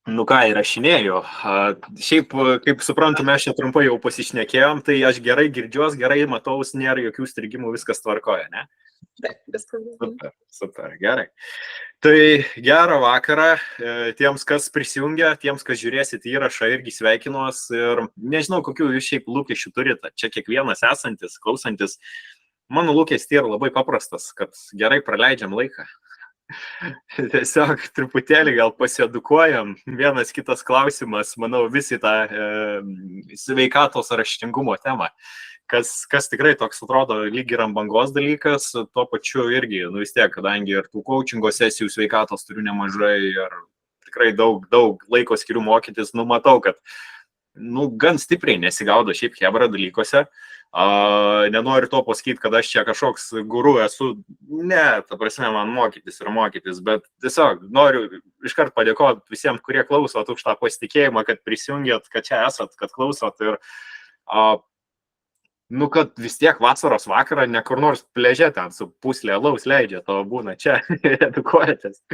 Nu ką, įrašinėjau. Šiaip, kaip suprantu, mes čia trumpai jau pasišnekėjom, tai aš gerai girdžiuos, gerai mataus, nėra jokių strigimų, viskas tvarkoja, ne? Taip, viskas gerai. Super, gerai. Tai gerą vakarą tiems, kas prisijungia, tiems, kas žiūrėsit įrašą, irgi sveikinuos ir nežinau, kokių jūs šiaip lūkesčių turite. Čia kiekvienas esantis, klausantis, mano lūkestis yra labai paprastas, kad gerai praleidžiam laiką. Tiesiog truputėlį gal pasiedukuojam. Vienas kitas klausimas, manau, visi tą sveikatos raštingumo temą. Kas tikrai toks atrodo lyg ir ant bangos dalykas, tuo pačiu irgi, nu vis tiek, kadangi ir tų coachingo sesijų sveikatos turiu nemažai ir tikrai daug laiko skiriu mokytis, nu matau, kad gan stipriai nesigaudo šiaip chebra dalykuose. Nenoriu to pasakyti, kad aš čia kažkoks guru esu, ne, ta prasme, man mokytis, bet tiesiog noriu iškart padėkoti visiems, kurie klausot už tą pasitikėjimą, kad prisijungėt, kad čia esat, kad klausot ir kad vis tiek vasaros vakarą ne kur nors pležė ten su puslė alaus leidžia, to būna čia, edukuojatės.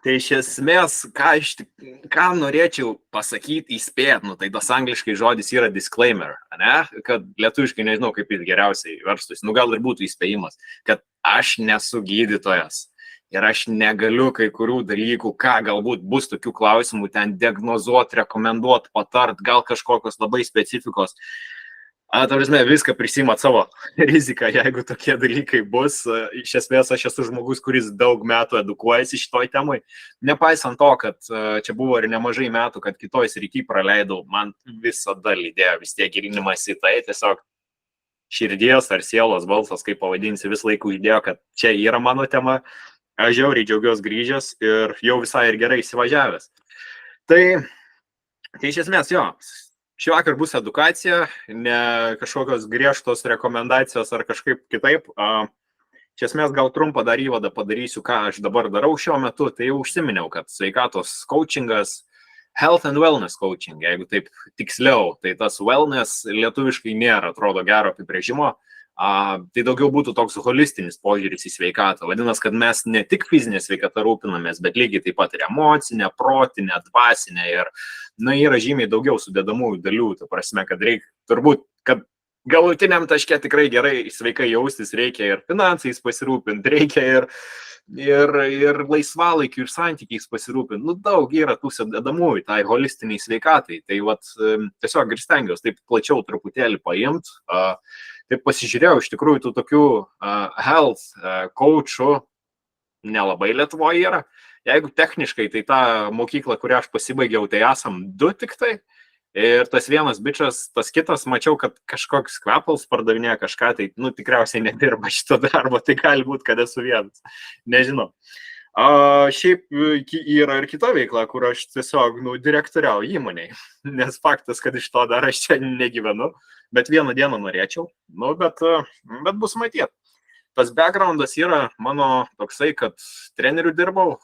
Tai iš esmės, ką norėčiau pasakyti, įspėt, tai tas angliškai žodis yra disclaimer, ne? Kad lietuviškai nežinau, kaip jis geriausiai verstųsi, gal ir būtų įspėjimas, kad aš nesu gydytojas ir aš negaliu kai kurių dalykų, ką galbūt bus tokių klausimų, ten diagnozuoti, rekomenduoti, patart, gal kažkokios labai specifikos. Ta prasme, viską prisimat savo riziką, jeigu tokie dalykai bus. Iš esmės, aš esu žmogus, kuris daug metų edukuojasi šitoj temai. Nepaisant to, kad čia buvo ir nemažai metų, kad kitoj srity praleidau, man visada lydėjo vis tiek gilinimas į tai, tiesiog širdies ar sielos balsas, kaip pavadinsi, vis laikų uždėjo, kad čia yra mano tema. Aš žiauriai džiaugiuosi grįžęs ir jau visai ir gerai įsivažiavęs. Tai iš esmės, jo. Šį vakar bus edukacija, ne kažkokios griežtos rekomendacijos ar kažkaip kitaip. Iš esmės gal trumpą dar įvadą padarysiu, ką aš dabar darau šiuo metu. Tai jau užsiminiau, kad sveikatos coachingas, health and wellness coaching, jeigu taip tiksliau, tai tas wellness lietuviškai nėra, atrodo, gero apibrėžimo. Tai daugiau būtų toks holistinis požiūris į sveikatą. Vadinasi, kad mes ne tik fizinę sveikatą rūpinamės, bet lygiai taip pat ir emocinę, protinę, dvasinę ir yra žymiai daugiau sudedamųjų dalių. Tai prasme, kad reikia, turbūt, kad galutiniam taške tikrai gerai sveikai jaustis, reikia ir finansais pasirūpinti, reikia ir laisvalaikiu, ir santykiais pasirūpinti. Daug yra tų sudedamųjų tai holistiniai sveikatai. Tai tiesiog ir stengiuosi taip plačiau truputėlį paimti. Taip pasižiūrėjau, iš tikrųjų, tų tokių health coachų nelabai Lietuvoje yra. Jeigu techniškai, tai ta mokykla, kurią aš pasibaigiau, tai esam 2 tik tai. Ir tas vienas bičas, tas kitas, mačiau, kad kažkoks kvepals pardavinėja kažką, tai tikriausiai nedirba šito darbo, tai gali būti, kad esu vienas. Nežinau. Šiaip yra ir kita veikla, kur aš tiesiog direktoriauju įmonėj, nes faktas, kad iš to dar aš čia negyvenu, bet vieną dieną norėčiau, bet bus matyti. Tas backgroundas yra mano toksai, kad treneriu dirbau.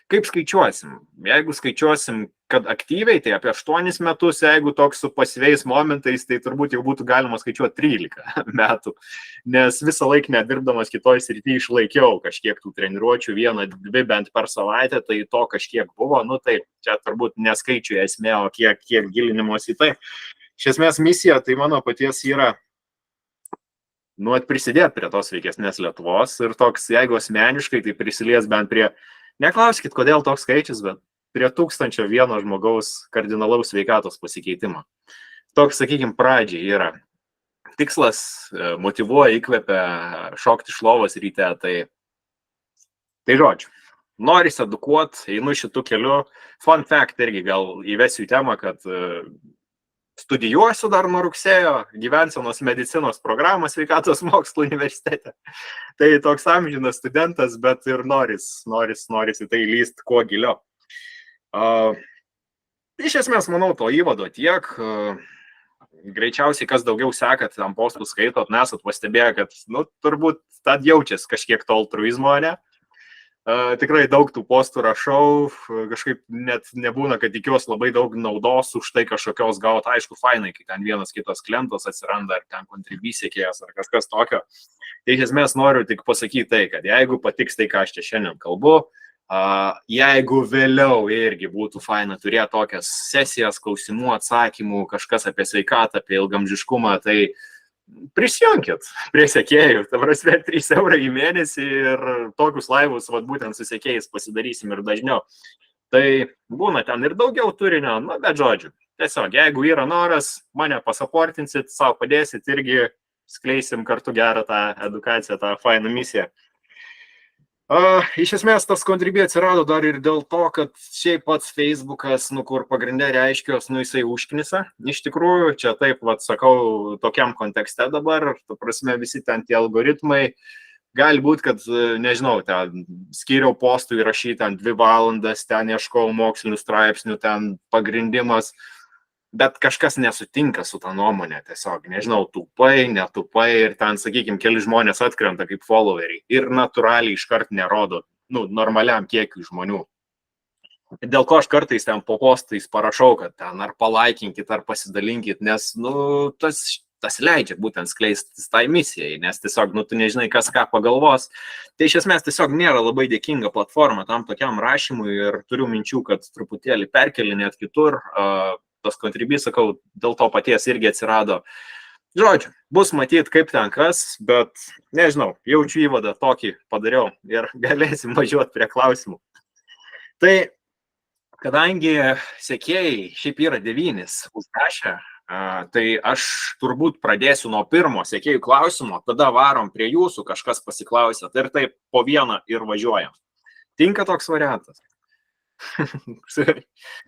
Kaip skaičiuosim? Jeigu skaičiuosim, kad aktyviai, tai apie 8 metus, jeigu toks su pasyviais momentais, tai turbūt jau būtų galima skaičiuoti 13 metų. Nes visą laiką nedirbdamas kitoj srity išlaikiau kažkiek tų treniruočių, 1-2 bent per savaitę, tai to kažkiek buvo. Taip, čia turbūt neskaičiu esmė, o kiek gilinimosi į tai. Iš esmės misija, tai mano paties yra prisidėti prie tos sveikesnės Lietuvos ir toks, jeigu asmeniškai, tai prisilies bent prie, neklauskit, kodėl toks skaičius, bet prie 1001 žmogaus kardinalaus sveikatos pasikeitimo. Toks, sakykime, pradžiai yra. Tikslas motyvuoja, įkvepia šokti iš lovos ryte, tai žodžiu. Norisi edukuoti, einu šitų kelių. Fun fact irgi gal įvesiu į temą, kad studijuosiu dar nuo rugsėjo gyvensenos medicinos programą sveikatos mokslų universitete. Tai toks amžinas studentas, bet ir noris į tai lyst kuo giliau. Iš esmės, manau, to įvado tiek. Greičiausiai, kas daugiau sekat, tam postų skaitot, nesat pastebėję, kad, turbūt tad jaučias kažkiek to altruizmo, ne? Tikrai daug tų postų rašau, kažkaip net nebūna, kad tikiuosi labai daug naudos už tai kažkokios gauti, aišku, fainai, kai ten vienas kitas klientas atsiranda, ar ten kontribysėkėjas, ar kažkas tokio. Tai iš esmės noriu tik pasakyti tai, kad jeigu patiks tai, ką aš čia šiandien kalbu, Jeigu vėliau irgi būtų faina turėti tokias sesijas, klausimų, atsakymų, kažkas apie sveikatą, apie ilgamžiškumą, tai prisijunkit prie sekėjų, ta prasme 3 eurai į mėnesį ir tokius laivus, būtent su sekėjais pasidarysim ir dažniau. Tai būna ten ir daugiau turinio, bet žodžiu, tiesiog, jeigu yra noras, mane pasaportinsit, savo padėsit, irgi skleisim kartu gerą tą edukaciją, tą fainą misiją. Iš esmės, tas Contribui atsirado dar ir dėl to, kad šiaip pats Facebookas, kur pagrindė reiškios, jisai užknisa. Iš tikrųjų, čia taip, sakau, tokiam kontekste dabar, ta prasme, visi ten tie algoritmai, gali būti, kad, nežinau, ten skyriau postų įrašyti ten 2 valandas, ten ieškau mokslinių straipsnių, ten pagrindimas, bet kažkas nesutinka su tą nuomonę, tiesiog, nežinau, tupai, netupai ir ten, sakykime, keli žmonės atkrenta kaip followeriai ir natūraliai iškart nerodo, normaliam kiekiui žmonių. Dėl ko aš kartais ten po postais parašau, kad ten ar palaikinkit, ar pasidalinkit, nes, tas leidžia būtent skleistis tai misijai, nes tiesiog, tu nežinai, kas ką pagalvos. Tai iš esmės tiesiog nėra labai dėkinga platforma tam tokiam rašymui ir turiu minčių, kad truputėlį perkelinėt kitur. Tas Contribui, sakau, dėl to paties irgi atsirado. Žodžiu, bus matyti kaip ten kas, bet nežinau, jaučiu įvadą tokį padariau ir galėsim važiuoti prie klausimų. Tai kadangi sekėjai šiaip yra 9 užrašę, tai aš turbūt pradėsiu nuo pirmo sekėjų klausimo, tada varom prie jūsų, kažkas pasiklausėt ir taip po vieną ir važiuojam. Tinka toks variantas?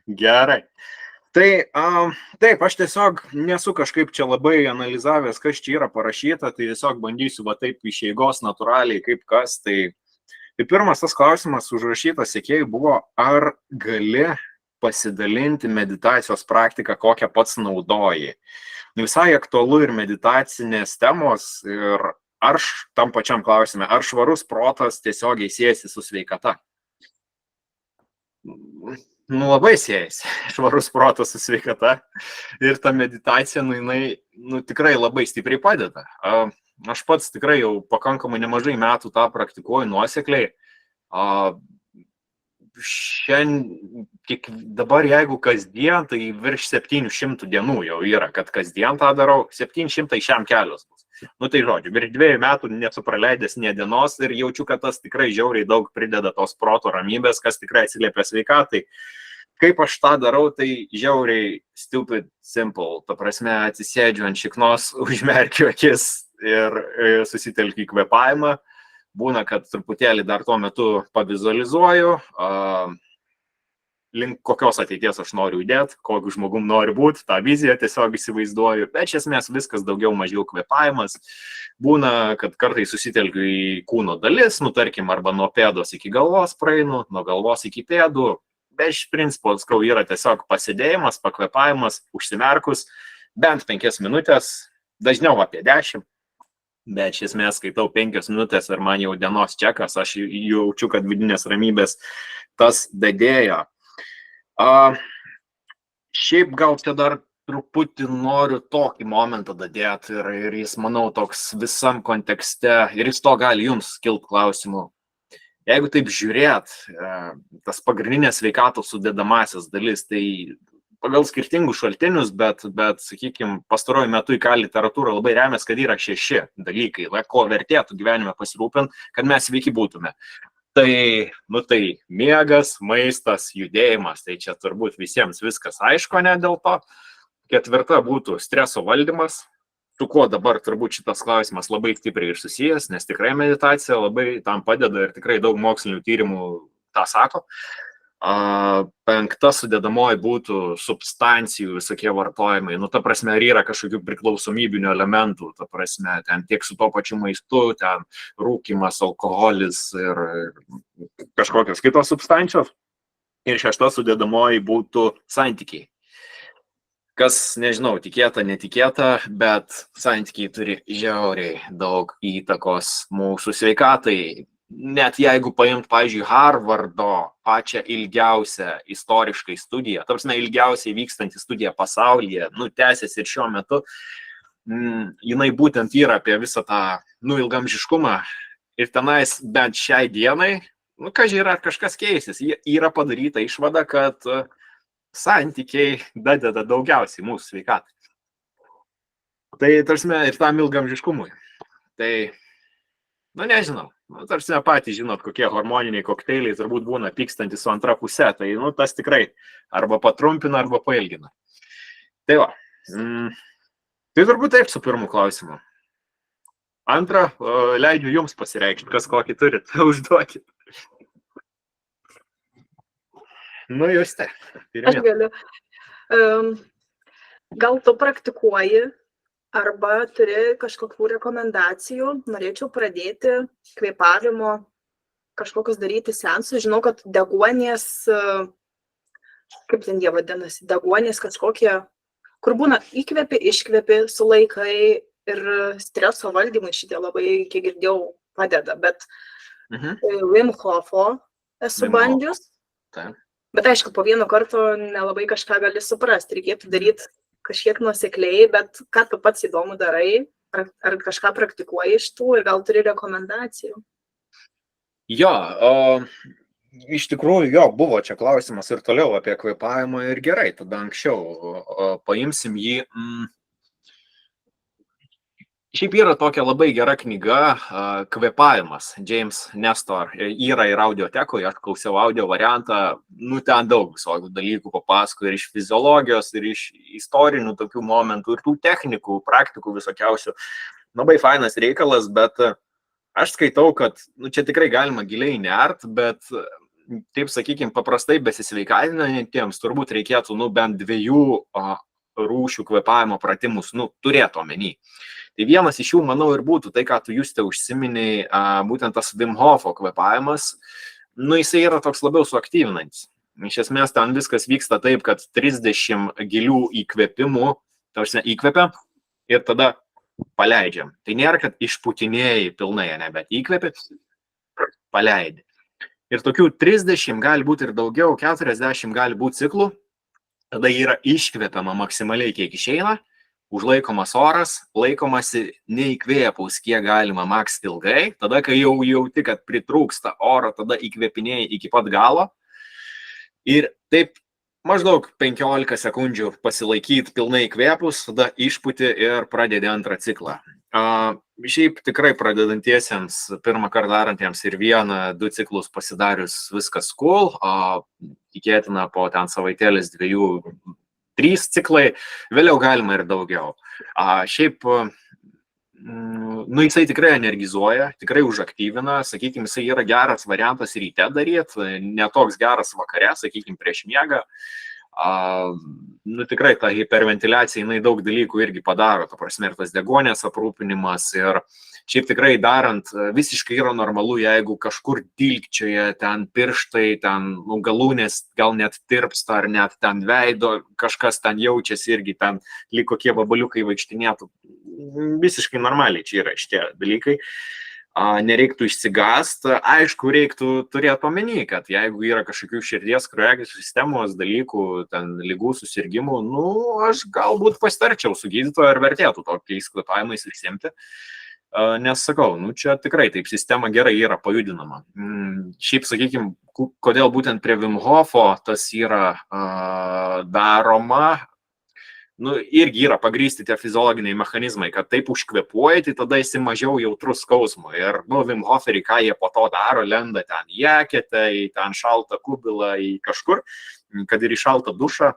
Gerai. Tai taip, aš tiesiog nesu kažkaip čia labai analizavęs, kas čia yra parašyta, tai tiesiog bandysiu taip iš eigos natūraliai, kaip kas. Tai pirmas tas klausimas užrašytas sekėjai buvo, ar gali pasidalinti meditacijos praktiką, kokią pats naudoji. Visai aktualu ir meditacinės temos ir tam pačiam klausime, ar švarus protas tiesiogiai siejasi su sveikata? Labai siejasi švarus protas su sveikata ir ta meditacija, jinai tikrai labai stipriai padeda. Aš pats tikrai jau pakankamai nemažai metų tą praktikuoju nuosekliai. Dabar jeigu kasdien, tai virš 700 dienų jau yra, kad kasdien tą darau, 700 šiam kelios bus. Tai žodžiu, virš 2 metų nesu praleidęs nė dienos ir jaučiu, kad tas tikrai žiauriai daug prideda tos proto ramybės, kas tikrai atsiliepia sveikatai. Kaip aš tą darau, tai žiauriai stupid simple. Ta prasme, atsisėdžiu ant šiknos, užmerkiu akis ir susitelkiu į kvėpavimą. Būna, kad truputėlį dar tuo metu pavizualizuoju, link kokios ateities aš noriu judėti, kokiu žmogum noriu būti, tą viziją tiesiog įsivaizduoju. Bet iš esmės viskas daugiau mažiau kvėpavimas. Būna, kad kartais susitelkiu į kūno dalis, tarkim, arba nuo pėdos iki galvos praeinu, nuo galvos iki pėdų. Bet iš principo, yra tiesiog pasėdėjimas, pakvėpavimas, užsimerkus, bent 5 minutės, dažniau apie 10. Bet iš esmės skaitau 5 minutės ir man jau dienos čekas, aš jaučiu, kad vidinės ramybės tas dadėjo. Šiaip gal čia dar truputį noriu tokį momentą dadėti ir jis, manau, toks visam kontekste ir jis to gali jums kilt klausimų. Jeigu taip žiūrėt, tas pagrindinės sveikatos sudedamasias dalis, tai pagal skirtingus šaltinius, bet sakykime, pastaruoju metu į ką literatūrą labai remės, kad yra 6 dalykai, ko vertėtų gyvenime pasirūpinti, kad mes sveiki būtume. Tai miegas, maistas, judėjimas, tai čia turbūt visiems viskas aišku, ne dėl to. 4 būtų streso valdymas, su kuo dabar turbūt šitas klausimas labai stipriai ir susijęs, nes tikrai meditacija labai tam padeda ir tikrai daug mokslinių tyrimų tą sako. 5 sudedamoji būtų substancijų visokie vartojimai. Ta prasme, ar yra kažkokių priklausomybinių elementų, ta prasme, ten tiek su to pačiu maistu, ten rūkymas, alkoholis ir kažkokios kitos substancijos. Ir 6 sudedamoji būtų santykiai. Kas, nežinau, tikėta, netikėta, bet santykiai turi žiauriai daug įtakos mūsų sveikatai. Net jeigu paimt, pavyzdžiui, Harvardo pačią ilgiausią istoriškai studiją, ta prasme, ilgiausiai vykstanti studija pasaulyje, tęsiasi ir šiuo metu, jinai būtent yra apie visą tą ilgamžiškumą ir tenais bent šiai dienai, nu, ar kažkas keisis. Yra padaryta išvada, kad santykiai dadeda daugiausiai mūsų sveikatai. Tai, tarsi, ir tam ilgamžiškumui. Tai, nu, nežinau. Nu, tarsi, patys žinot, kokie hormoniniai kokteiliai turbūt būna pykstantis su antra pusė. Tai, nu, tas tikrai arba patrumpina, arba pailgina. Tai va. Tai turbūt taip su pirmu klausimu. Antra, leidžiu jums pasireikšti, kas kokį turit, užduokit. Nu, jūs te. Aš galiu. Gal tu praktikuoji arba turi kažkokių rekomendacijų, norėčiau pradėti kvėpavimo, kažkokius daryti seansus. Žinau, kad deguonies, kaip ten jie vadinasi, deguonies kažkokie, kur būna įkvėpi, iškvėpi, sulaikai ir streso valdymai šitie labai, kiek girdėjau, padeda, bet Wim Hofo esu bandžius. Bet aišku, po vieno karto nelabai kažką gali suprasti, reikėtų daryti kažkiek nuosekliai, bet ką tu pats įdomu darai, ar kažką praktikuoji iš tų ir gal turi rekomendacijų? Jo, iš tikrųjų, jo, buvo čia klausimas ir toliau apie kvėpavimą ir gerai, tada anksčiau paimsim jį. Šiaip yra tokia labai gera knyga Kvėpavimas, James Nestor, yra ir audiotekoje, aš klausiau audio variantą, nu ten daug visokių dalykų papasako ir iš fiziologijos, ir iš istorinių tokių momentų, ir tų technikų, praktikų visokiausių. Labai fainas reikalas, bet aš skaitau, kad nu, čia tikrai galima giliai nert, bet taip sakykime, paprastai besisveikatinantiems turbūt reikėtų bent 2 rūšių kvėpavimo pratimus turėti omeny. Tai vienas iš jų, manau, ir būtų tai, ką tu Juste užsiminei, būtent tas Wim Hofo kvėpavimas, jisai yra toks labiau suaktyvinantis. Iš esmės, ten viskas vyksta taip, kad 30 gilių įkvėpimų, tarsi įkvėpia ir tada paleidžiam. Tai nėra, kad išputinėjai pilnai, ne, bet įkvėpi, paleidi. Ir tokių 30 gali būti ir daugiau, 40 gali būti ciklų, tada yra iškvėpiama maksimaliai, kiek išeina, užlaikomas oras, laikomasi neįkvėpus, kiek galima maks ilgai, tada, kai jau jauti, kad pritrūksta oro, tada įkvėpinėjai iki pat galo ir taip maždaug 15 sekundžių pasilaikyti pilnai įkvėpus, tada išputi ir pradedi antrą ciklą. Šiaip tikrai pradedantiesiems, pirmą kartą darantiems ir 1-2 ciklus pasidarius viskas cool, tikėtina po ten savaitėlis 2-3 ciklai, vėliau galima ir daugiau. Šiaip, jisai tikrai energizuoja, tikrai užaktyvina, sakykime, jisai yra geras variantas ryte daryti, netoks geras vakare, sakykime, prieš miegą. Tikrai ta hiperventiliacija, jinai daug dalykų irgi padaro, ta prasme, ir tas deguonies aprūpinimas ir šiaip tikrai darant, visiškai yra normalu, jeigu kažkur dilgčioje, ten pirštai, ten galūnės gal net tirpsta, ar net ten veido, kažkas ten jaučiasi irgi, ten lyg kokie vabaliukai vaikštinėtų. Visiškai normaliai čia yra šitie dalykai. Nereiktų išsigąst. Aišku, reiktų turėti omeny, kad jeigu yra kažkokių širdies kraujagyslių sistemos dalykų, ten ligų susirgimų, aš galbūt pasitarčiau su gydytoju, ar vertėtų tokiais kvėpavimais užsiimti. Nes sakau, čia tikrai taip sistema gerai yra pajudinama. Šiaip, sakykime, kodėl būtent prie Wim Hofo tas yra daroma, irgi yra pagrįsti tie fiziologiniai mechanizmai, kad taip užkvėpuoji, tai tada esi mažiau jautrus skausmui. Ir Wim Hoferiai, ką jie po to daro, lenda ten į eketę, į ten šaltą kubilą, į kažkur, kad ir į šaltą dušą.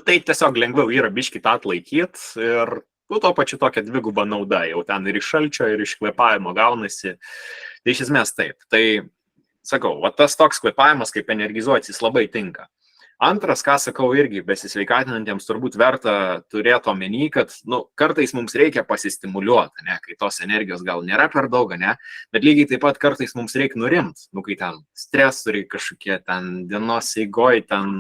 Tai tiesiog lengviau yra biškį tą atlaikyti ir tuo pačiu tokia dviguba nauda, jau ten ir iš šalčio, ir iš kvėpavimo gaunasi. Tai iš esmės taip. Tai, sakau, tas toks kvėpavimas, kaip energizuotis, jis labai tinka. Antras, ką sakau irgi, besisveikatinantiems turbūt verta turėti omeny, kad kartais mums reikia pasistimuliuoti, ne, kai tos energijos gal nėra per daug, ne, bet lygiai taip pat kartais mums reikia nurimti, kai ten stresoriai kažkokie, ten dienos eigoj, ten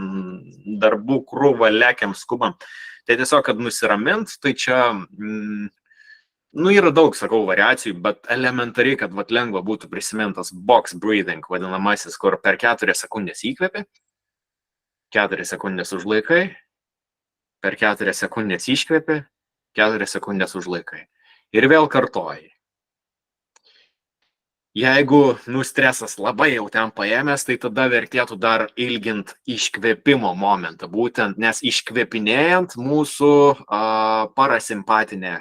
darbų krūva, lekiam, skubam. Tai tiesiog, kad nusiramint, tai čia, yra daug, sakau, variacijų, bet elementariai, kad lengva būtų prisimintas box breathing, vadinamasis, kur per 4 sekundės įkvėpi, 4 sekundės užlaikai, per 4 sekundės iškvėpi, 4 sekundės užlaikai. Ir vėl kartoji. Jeigu stresas labai jau ten paėmęs, tai tada vertėtų dar ilgint iškvėpimo momentą, būtent, nes iškvėpinėjant mūsų parasimpatinė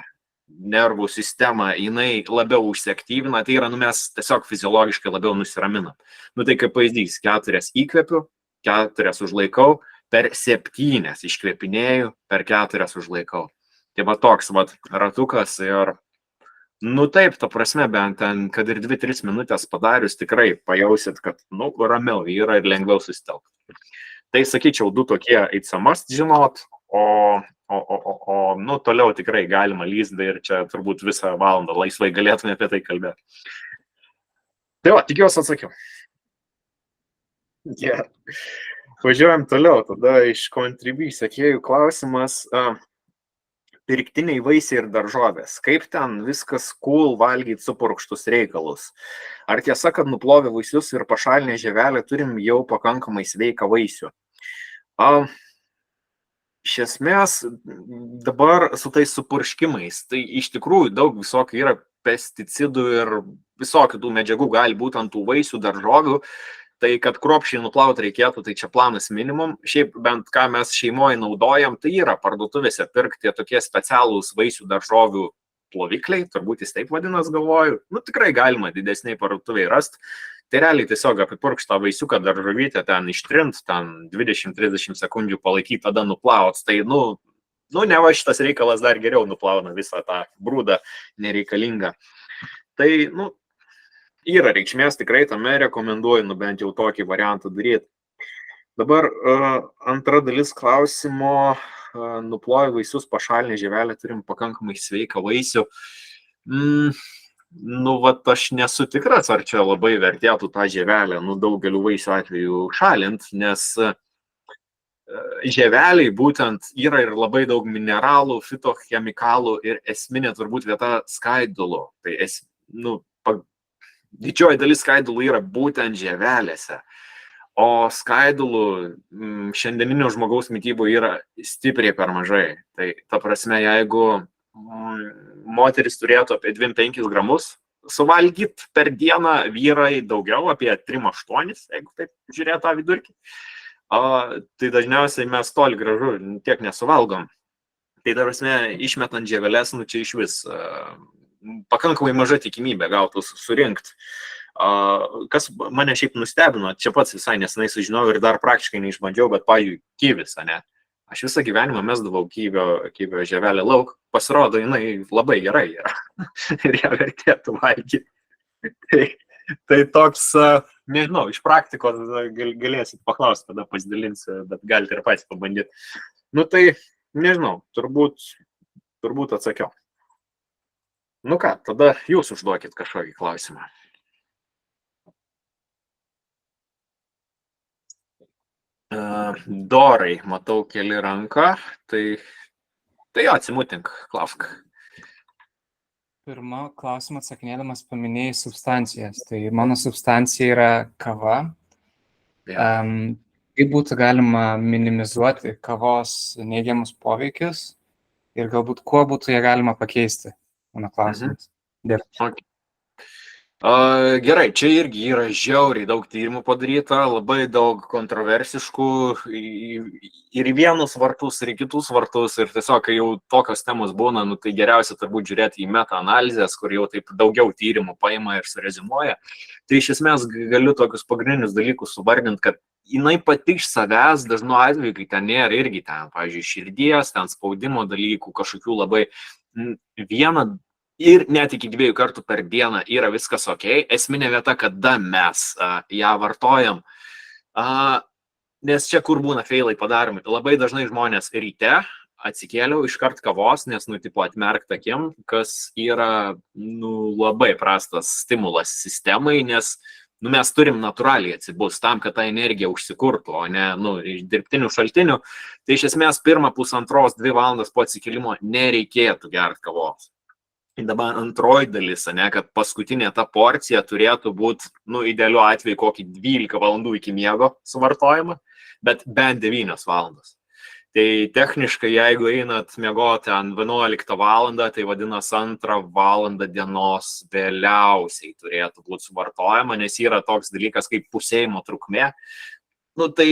nervų sistema, jinai labiau užsiaktyvina, tai yra, mes tiesiog fiziologiškai labiau nusiraminam. Tai kaip pavyzdys, 4 įkvepiu, 4 užlaikau, per 7 iškvėpinėjau, per 4 užlaikau. Tai va toks ratukas ir taip, ta prasme, bent ten, kad ir 2-3 minutės padarius, tikrai pajausit, kad, ramiau yra ir lengviau susitelkti. Tai sakyčiau, 2 tokie it's a must žinot, o toliau tikrai galima lysti ir čia turbūt visą valandą laisvai galėtume apie tai kalbėti. Tai va, tikiuosi atsakiau. Yeah. Važiuojam toliau, tada iš Contribui sekėjų klausimas. Pirktiniai vaisiai ir daržovės. Kaip ten viskas cool valgyti supurkštus reikalus? Ar tiesa, kad nuplovę vaisius ir pašalinę žievelę turim jau pakankamai sveiką vaisių? Iš esmės, dabar su tais supurškimais, tai iš tikrųjų daug visokių yra pesticidų ir visokių tų medžiagų gali būti ant tų vaisių, daržovių. Tai kad kruopščiai nuplauti reikėtų, tai čia planas minimum. Šiaip bent ką mes šeimoje naudojam, tai yra parduotuvėse pirkti tokie specialūs vaisių daržovių plovikliai, turbūt jis taip vadinas, galvoju. Tikrai galima didesniai parduotuviai rasti. Tai realiai tiesiog apipurkštą vaisiuką daržovytę ten ištrint, ten 20-30 sekundžių palaikyti, tada nuplaut. Tai, ne va šitas reikalas dar geriau nuplauna visą tą brūdą nereikalingą. Tai, yra reikšmės, tikrai tame rekomenduoju, bent jau tokį variantą daryti. Dabar antra dalis klausimo, nuploję vaisius, pašalinę žievelę, turim pakankamai sveiką vaisių. Aš nesu tikras, ar čia labai vertėtų tą žievelę, daugeliu vaisių atveju šalint, nes žieveliai būtent yra ir labai daug mineralų, fitochemikalų ir esminė turbūt vieta skaidulų. Tai didžioji dalis skaidulų yra būtent žievelėse, o skaidulų šiandieninio žmogaus mityboje yra stipriai per mažai. Tai ta prasme, jeigu moteris turėtų apie 2-5 gramus suvalgyti per dieną, vyrai daugiau, apie 3-8, jeigu taip žiūrėtų tą vidurkį, tai dažniausiai mes toli gražu tiek nesuvalgom. Tai ta prasme, išmetant žievelės, čia iš vis pakankamai maža tikimybė gautus surinkti. Kas mane šiaip nustebino, čia pats visai nesenai sužinojau ir dar praktiškai neišbandžiau, bet, pavyzdžiui, kivis, ne? Aš visą gyvenimą mesdavau kivio žievelę lauk, pasirodo, jinai labai gerai yra ir ją vertėtų valgyti. Tai toks, nežinau, iš praktikos galėsit paklausti, tada pasidalinsiu, bet galite ir patys pabandyti. Tai, nežinau, turbūt atsakiau. Ką, tada jūs užduokit kažkokį klausimą. Dorai, matau keli ranką, tai atsimutink, klausk. Pirmą klausimą atsakinėdamas paminėjai substancijas. Tai mano substancija yra kava. Kaip būtų galima minimizuoti kavos neigiamus poveikius ir galbūt kuo būtų ją galima pakeisti? Mano klausimas. Okay. Gerai, čia irgi yra žiauriai daug tyrimų padaryta, labai daug kontroversiškų ir į vienus vartus, ir į kitus vartus, ir tiesiog, kai jau tokios temos būna, tai geriausia turbūt žiūrėti į meta-analizės, kur jau taip daugiau tyrimų paima ir surezimuoja. Tai iš esmės galiu tokius pagrindinius dalykus suvardinti, kad jinai pati iš savęs dažnu atveju, kai ten nėra irgi ten, pavyzdžiui, širdies, ten spaudimo dalykų, kažkokių labai vieną ir net iki 2 kartų per dieną yra viskas ok. Esminė vieta, kada mes ją vartojam. Nes čia kur būna feilai padaromi. Labai dažnai žmonės ryte atsikėliau iškart kavos, nes, atmerkt akim, kas yra, labai prastas stimulas sistemai, nes, mes turim natūraliai atsibust tam, kad ta energija užsikurtų, o ne, iš dirbtinių šaltinių. Tai iš esmės 1,5–2 valandas po atsikėlimo nereikėtų gerti kavos. Ir dabar antroji dalis, kad paskutinė ta porcija turėtų būti, idealiu atveju kokį 12 valandų iki miego suvartojama, bet bent 9 valandas. Tai techniškai, jeigu einat miegoti ant 11 valandą, tai vadinasi 2 valandą dienos vėliausiai turėtų būti suvartojama, nes yra toks dalykas kaip pusėjimo trukmė. Nu, tai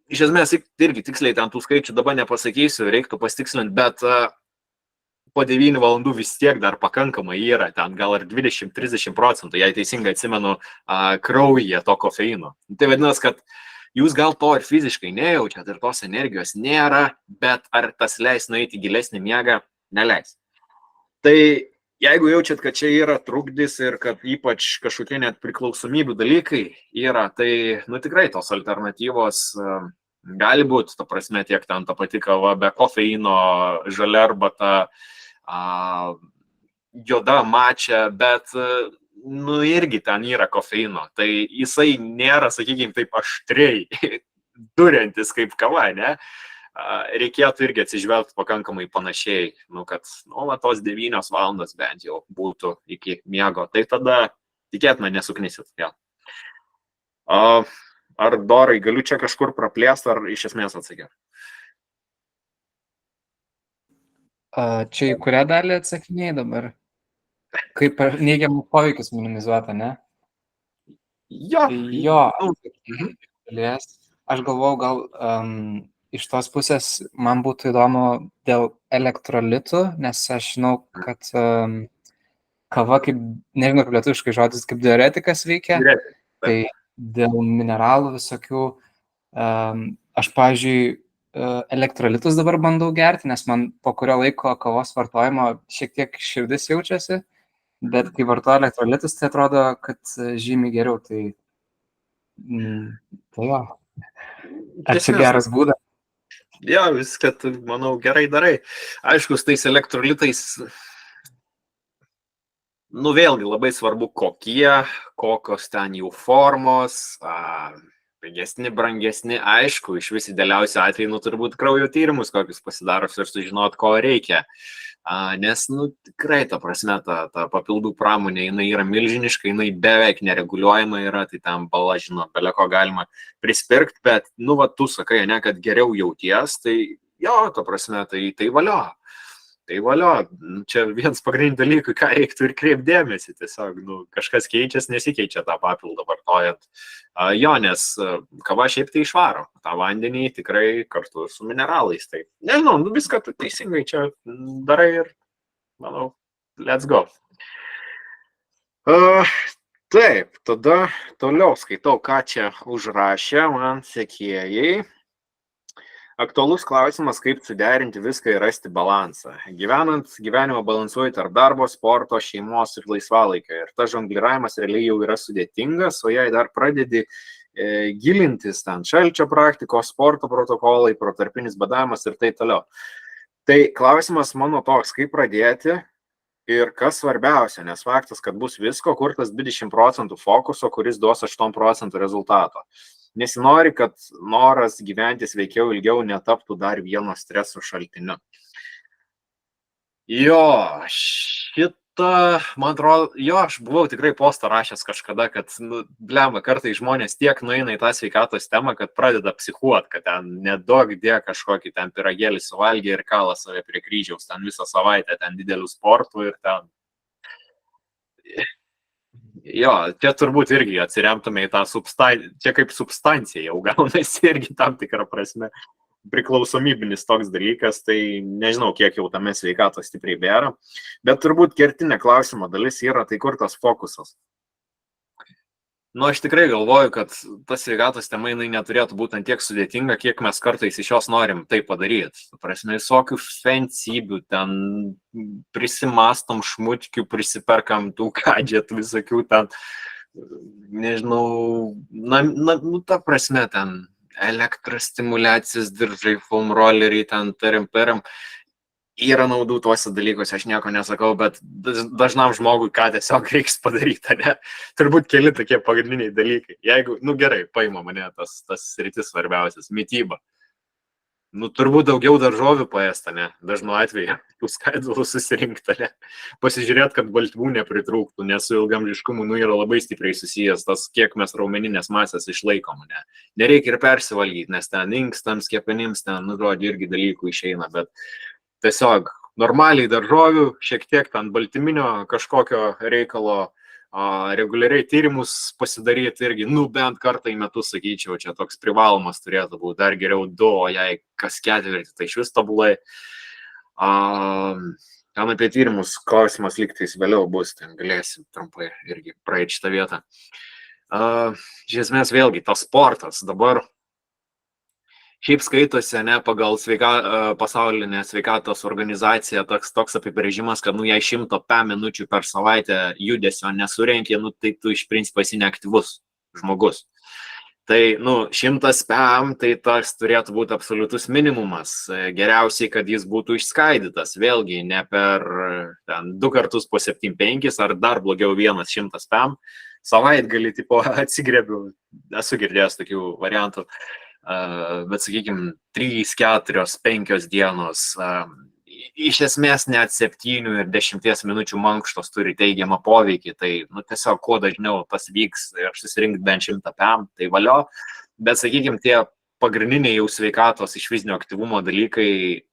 iš esmės irgi tiksliai ten tų skaičių dabar nepasakysiu, reiktų pasitikslinti, bet po 9 valandų vis tiek dar pakankamai yra, ten gal ir 20-30%, jei teisingai atsimenu, kraujyje to kofeino. Tai vadinasi, kad jūs gal to ir fiziškai nejaučiat ir tos energijos nėra, bet ar tas leis nueiti į gilesnį miegą, neleis. Tai jeigu jaučiat, kad čia yra trukdys ir kad ypač kažkokie net priklausomybių dalykai yra, tai tikrai tos alternatyvos gali būti, ta prasme, tiek ten ta pati kava be kofeino, žalia arbata, juoda mačia, bet irgi ten yra kofeino, tai jisai nėra, sakykime, taip aštriai duriantis kaip kava, ne? Reikėtų irgi atsižvelgti pakankamai panašiai, kad tos 9 valandos bent jau būtų iki miego, tai tada tikėtina nesuknisit. Ja. Ar Dorai, galiu čia kažkur praplėsti, ar iš esmės atsakyti? Čia į kurią dalį atsakinėjai dabar? Kaip neigiamų poveikius minimizuota, ne? Jo. Aš galvau, gal iš tos pusės man būtų įdomu dėl elektrolitų, nes aš žinau, kad kava, kaip, nežinau, kaip lietuviškai žodis, kaip diuretikas veikia, tai dėl mineralų visokių, aš, pavyzdžiui, elektrolitus dabar bandau gerti, nes man po kurio laiko kavos vartojimo šiek tiek širdis jaučiasi, bet kai vartoju elektrolitus, tai atrodo, kad žymiai geriau, tai jo. Ar čia geras būdas? Jo, viską, manau, gerai darai. Aišku, su tais elektrolitais, vėlgi labai svarbu kokie, kokios ten jų formos, pigesni, brangesni, aišku, iš vis idealiausiu atveju, turbūt kraujo tyrimus kokius pasidaros ir sužinot, ko reikia. Nes, tikrai, ta prasme, ta papildų pramonė, jinai yra milžiniška, jinai beveik nereguliuojama yra, tai tam bala, bele ko galima prispirkti, bet, tu sakai, ne, kad geriau jauties, tai jo, ta prasme, tai valio. Tai valio, čia vienas pagrindinių dalykų, ką reiktų ir kreipdėmėsi, tiesiog, kažkas keičias, nesikeičia tą papildą vartojant. Jo, nes kava šiaip tai išvaro, tą vandenį tikrai kartu su mineralais, tai nežinau, viską tu teisingai čia darai ir, manau, let's go. Taip, tada toliau skaitau, ką čia užrašė man sekėjai. Aktualus klausimas, kaip suderinti viską ir rasti balansą. Gyvenant gyvenimą balansuoji tarp darbo, sporto, šeimos ir laisvalaikio. Ir tas žongliravimas realiai jau yra sudėtingas, o jei dar pradedi gilintis ten šalčio praktikos, sporto protokolai, protarpinis badavimas ir taip toliau. Tai klausimas mano toks, kaip pradėti ir kas svarbiausia, nes faktas, kad bus visko, kur tas 20% fokuso, kuris duos 8% rezultato. Nesinori, kad noras gyventi sveikiau ilgiau netaptų dar vieno streso šaltiniu. Jo, šitą, man atrodo, aš buvau tikrai postą rašęs kažkada, kad, blemba, kartai žmonės tiek nueina į tą sveikatos temą, kad pradeda psichuot, kad ten nedaug dė kažkokį ten piragėlį suvalgė ir kalą save prie kryžiaus, ten visą savaitę, ten didelių sportų ir ten. Jo, čia turbūt irgi atsiremtume į tą substanciją, čia kaip substancija jau gaunasi irgi tam tikrą prasme priklausomybinis toks dalykas, tai nežinau, kiek jau tame sveikatos stipriai bėra, bet turbūt kertinė klausimo dalis yra, tai kur tas fokusas. Aš tikrai galvoju, kad tas sveikatos tema jinai neturėtų būti ant tiek sudėtinga, kiek mes kartais iš jos norim tai padaryti. Prasme, visokių fancybių, ten prisimastom šmutkių, prisiperkam tų gadgetų, visokių ten, nežinau, ta prasme, ten elektrostimulacijos diržai, foam rolleriai, ten tarim. Yra naudų tuose dalykuose, aš nieko nesakau, bet dažnam žmogui ką tiesiog reiks padaryti, ne? Turbūt keli tokie pagrindiniai dalykai. Jeigu, gerai, paima mane tas sritis svarbiausias, mityba. Nu, turbūt daugiau daržovių paėsta, ne? Dažnu atveju, tų skaidulų susirinkta, ne? Pasižiūrėt, kad baltymų nepritrūktų, nes su ilgamžiškumu, nu, yra labai stipriai susijęs tas, kiek mes raumeninės masės išlaikom, ne? Nereikia ir persivalgyti, nes ten inkstams, kepenims, ten, nu, žodžiu, irgi dalykų išeina, bet tiesiog normaliai daržovių, šiek tiek ten baltyminio kažkokio reikalo, reguliariai tyrimus pasidaryti irgi, nu, bent kartą į metus, sakyčiau, čia toks privalomas turėtų būti, dar geriau 2, o jei kas ketvirtį, tai iš vis tobulai. Ten apie tyrimus klausimas lygtais vėliau bus, ten galėsim trumpai irgi praeiti šitą vietą. Iš esmės vėlgi, tas sportas dabar šiaip skaitosi, ne, pagal pasaulinę sveikatos organizaciją toks apibrėžimas, kad, nu, jei 100 minučių per savaitę judesio nesurenkė, nu, tai tu iš principo esi neaktyvus žmogus. Tai, nu, 100 PM, tai tas turėtų būti absoliutus minimumas. Geriausiai, kad jis būtų išskaidytas, vėlgi, ne per 2 kartus po 7-5 ar dar blogiau 100 PM. Savaitgalį, tipo, atsigrėbiu, esu girdėjęs tokių variantų. Bet, sakykime, 3, 4, 5 dienos, iš esmės net 7 ir 10 minučių mankštos turi teigiamą poveikį, tai, nu, tiesiog kuo dažniau tas vyks ir susirinkti bent 100 PM, tai valio, bet, sakykime, tie pagrindiniai jau sveikatos iš fizinio aktyvumo dalykai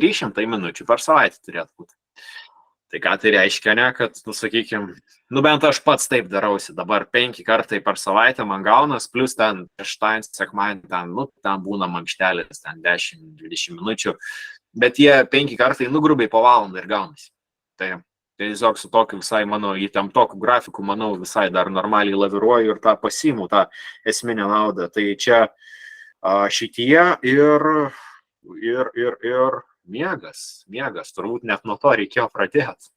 300 minučių per savaitę turėtų būti. Tai ką tai reiškia, ne, kad, nu, sakykime, nu, bent aš pats taip darausi, dabar 5 kartai per savaitę man gaunas, plus ten šeštadienį, sekmadienį, ten, nu, ten būna mankštelis, ten 10-20 minučių, bet jie 5 kartai, nu, grubiai po valandą ir gaunasi. Tai tiesiog su tokiu visai mano įtemptoku grafiku, manau, visai dar normaliai laviruoju ir tą pasiimu, tą esminę naudą. Tai čia šitie ir miegas, turbūt net nuo to reikėjo pradėti.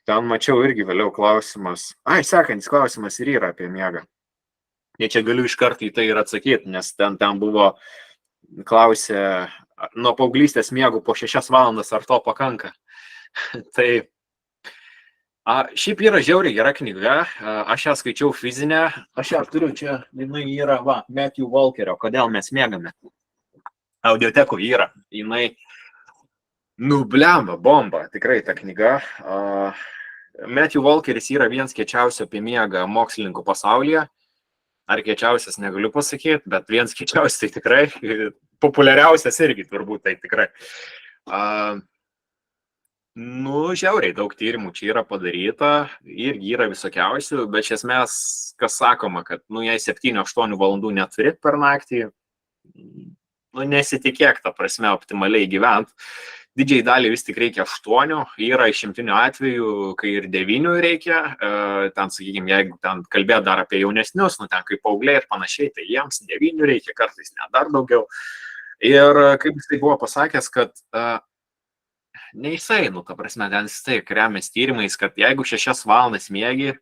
Ten mačiau irgi vėliau klausimas. Sekantis klausimas ir yra apie miegą. Ne čia galiu iš karto į tai ir atsakyti, nes ten buvo klausė, nuo paauglystės miegų po 6 valandas, ar to pakanka. Tai šiaip yra žiauriai gera knyga, aš ją skaičiau fizinę, aš ją turiu čia, jinai yra, Matthew Walkerio, kodėl mes miegame. Audiotekų yra, jinai, nu, blemba, bomba, tikrai ta knyga. Matthew Walkeris yra vienas kiečiausių apie miegą mokslininkų pasaulyje. Ar kiečiausias negaliu pasakyti, bet vienas kiečiausias tai tikrai, populiariausias irgi turbūt tai tikrai. Nu, žiauriai daug tyrimų čia yra padaryta, irgi yra visokiausių, bet iš esmės, kas sakoma, kad, nu, jei 7-8 valandų neturi per naktį, nu, nesitikėk, ta prasme, optimaliai gyvent. Didžiai dalį vis tik reikia 8, yra išimtinių atvejų, kai ir 9 reikia, ten, sakykime, jeigu ten kalbėt dar apie jaunesnius, nu, ten kaip paaugliai ir panašiai, tai jiems 9 reikia, kartais net dar daugiau. Ir kaip jis tai buvo pasakęs, kad ne jisai, nu, ta prasme, ten jisai remiasi tyrimais, kad jeigu 6 valandas miegi,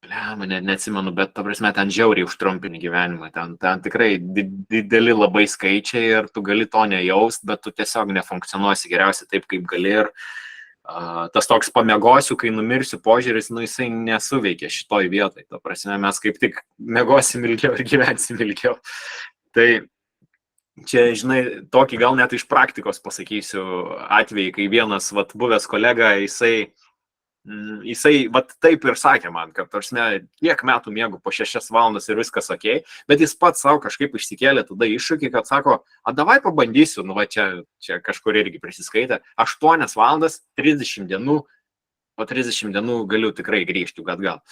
neatsimenu, bet, ta prasme, ten žiauriai užtrumpini gyvenimą, ten tikrai dideli labai skaičiai ir tu gali to nejaust, bet tu tiesiog nefunkcionuosi geriausiai taip, kaip gali ir tas toks pamiegosiu, kai numirsiu požiūris, nu, jisai nesuveikia šitoj vietoj, ta prasme, mes kaip tik miegosim ilgiau ir gyvensim ilgiau. Tai čia, žinai, tokį gal net iš praktikos pasakysiu atvejį, kai vienas, buvęs kolega, jisai taip ir sakė man, kad, tarsi, kiek metų miegu po 6 valandas ir viskas ok, bet jis pats savo kažkaip išsikėlė tada iššūkį, kad sako, davai pabandysiu, nu, čia kažkur irgi prisiskaitė, 8 valandas, 30 dienų, po 30 dienų galiu tikrai grįžti atgal.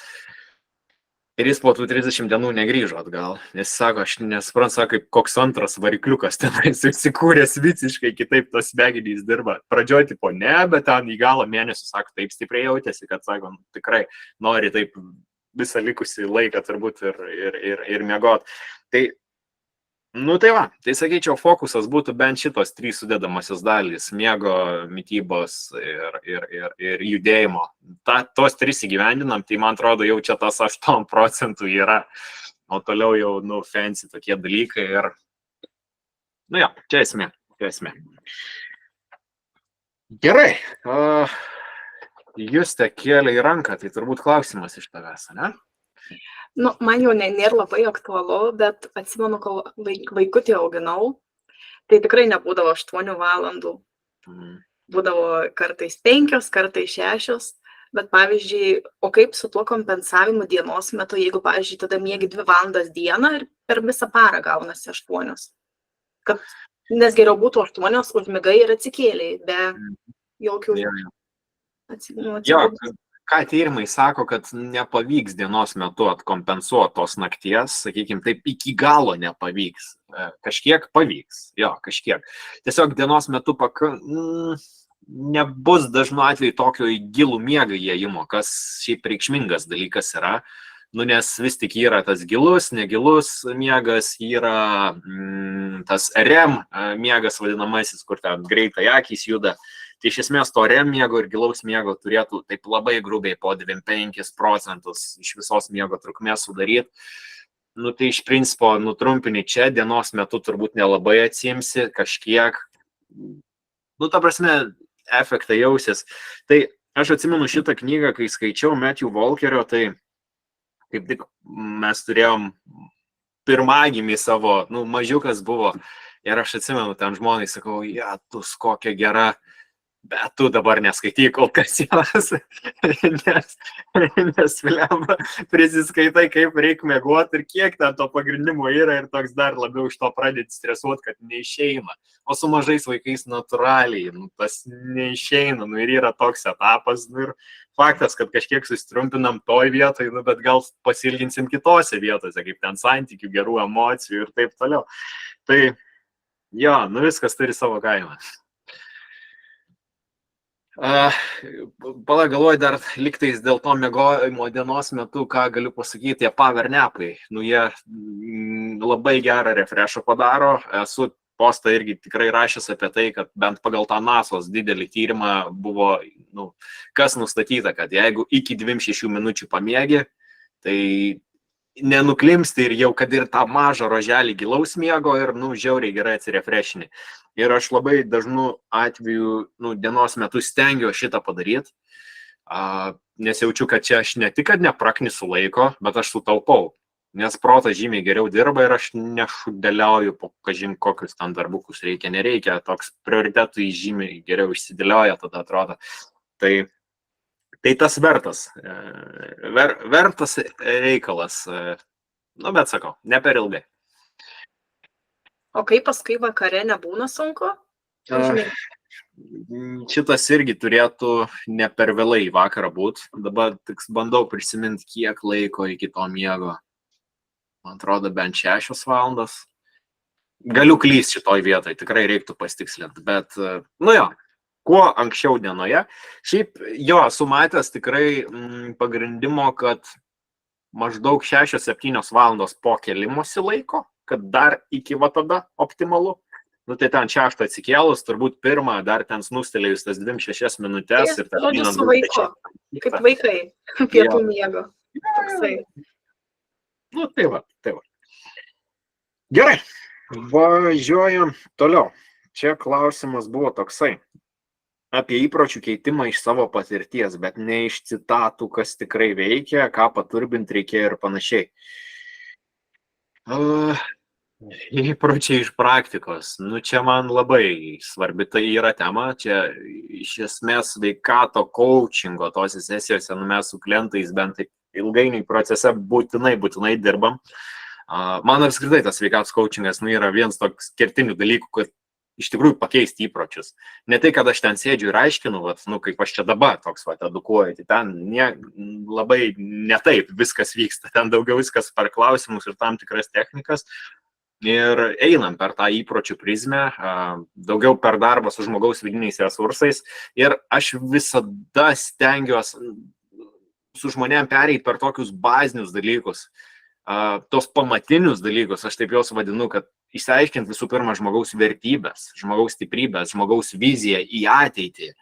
Ir jis po tų 30 dienų negrįžo atgal, nes sako, aš nesuprantu, kaip koks antras varikliukas tenais įsikūręs visiškai kitaip tos smegenys dirba. Pradžioj tipo ne, bet ten į galą mėnesį, sako, taip stipriai jautėsi, kad, sako, tikrai nori taip visą likusį laiką turbūt ir miegot. Tai, nu tai va, tai sakyčiau, fokusas būtų bent šitos 3 sudedamasios dalys - miego, mitybos ir judėjimo. Tos 3 įgyvendinam, tai man atrodo jau čia tas 8% yra, o toliau jau, nu, fancy tokie dalykai ir, nu jo, čia esmė. Gerai, Juste kėlė į ranką, tai turbūt klausimas iš tavęs, ne? Nu, man jau nėra labai aktualu, bet atsimenu, kol vaikutį auginau, tai tikrai nebūdavo 8 valandų. Būdavo kartais 5, kartais 6, bet pavyzdžiui, o kaip su tuo kompensavimu dienos metu, jeigu, pavyzdžiui, tada miegi 2 valandas dieną ir per visą parą gaunasi 8. Nes geriau būtų 8, užmigai ir atsikėliai, be jokių atsigulų. Ką tyrimai sako, kad nepavyks dienos metu atkompensuoti tos nakties, sakykime, taip iki galo nepavyks. Kažkiek pavyks, kažkiek. Tiesiog dienos metu nebus dažnu atveju tokio į gilų miegą įėjimo, kas šiaip reikšmingas dalykas yra, nes vis tik yra tas gilus, negilus miegas, yra tas REM miegas vadinamasis, kur ten greitai akys juda. Tai iš esmės to REM miego ir gilaus miego turėtų taip labai grubiai po 25% iš visos miego trukmės sudaryti. Tai iš principo nutrumpini čia, dienos metu turbūt nelabai atsimsi, kažkiek, ta prasme, efektą jausis. Tai aš atsimenu šitą knygą, kai skaičiau Matthew Walkerio, tai kaip tik mes turėjom pirmagimį savo, mažiukas buvo, ir aš atsimenu, ten žmonai sakau, tu kokia gera, bet tu dabar neskaityk kol kas jos, nes vėliava prisiskaitai, kaip reikia mėgoti ir kiek ten to pagrindimo yra ir toks dar labiau iš to pradėti stresuoti, kad neišeina. O su mažais vaikais natūraliai, tas neišeina, ir yra toks etapas, ir faktas, kad kažkiek sustrumpinam toj vietoj, bet gal pasilginsim kitose vietose, kaip ten santykių, gerų emocijų ir taip toliau. Tai, viskas turi savo kainą. Galvoju dar liktais dėl to miegojimo dienos metu, ką galiu pasakyti, tie power napai. Jie labai gerą refreshą padaro. Esu postą irgi tikrai rašęs apie tai, kad bent pagal tą NASO's didelį tyrimą buvo, kas nustatyta, kad jeigu iki 26 minučių pamiegi, tai nenuklimsti ir jau kad ir tą mažą roželį gilaus miego ir, žiauriai gerai atsirefreshini. Ir aš labai dažnu atveju, dienos metu stengiuosi šitą padaryti, nes jaučiu, kad čia aš ne tik, kad nepraknisu laiko, bet aš sutaupau, nes protas žymiai geriau dirba ir aš nešudėliauju po kažin kokius ten darbukus nereikia, toks prioritetų žymiai geriau išsidėlioja, tada atrodo. Tai tas vertas reikalas, bet sakau, ne per ilgai. O kaip paskui vakare nebūna sunku? Šitas irgi turėtų ne per vėlai vakarą būti. Dabar tik bandau prisiminti, kiek laiko iki to miego. Man atrodo, bent 6 valandas. Galiu klysti šitoj vietoj, tikrai reiktų pasitikslinti. Bet, kuo anksčiau dienoje. Šiaip, sumatęs tikrai pagrindimo, kad maždaug 6-7 valandos po kelimosi laiko, kad dar iki tada optimalu. Tai ten 6 atsikėlus, turbūt 1 dar ten snustelėjus tas 26 minutės. Ir žodžiu su vaiku, kaip vaikai, pietų miego. Toksai. Tai va. Gerai, važiuojam toliau. Čia klausimas buvo toksai. Apie įpročių keitimą iš savo patirties, bet ne iš citatų, kas tikrai veikia, ką paturbinti reikia ir panašiai. Įpročiai iš praktikos. Čia man labai svarbi tai yra tema. Čia iš esmės sveikato coachingo tose sesijose mes su klientais bent taip ilgainiui procese būtinai dirbam. Man apskritai tas sveikatos coachingas yra vienas toks kertinių dalykų, kad iš tikrųjų pakeisti įpročius. Ne tai, kad aš ten sėdžiu ir aiškinu, kaip aš čia dabar toks edukuoju, tai ten labai ne taip viskas vyksta, ten daugiau viskas per klausimus ir tam tikras technikas. Ir einam per tą įpročių prizmę, daugiau per darbą su žmogaus vidiniais resursais. Ir aš visada stengiuosi su žmonėm pereiti per tokius bazinius dalykus, tos pamatinius dalykus, aš taip juos vadinu, kad išsiaiškinti visų pirma žmogaus vertybės, žmogaus stiprybės, žmogaus viziją į ateitį.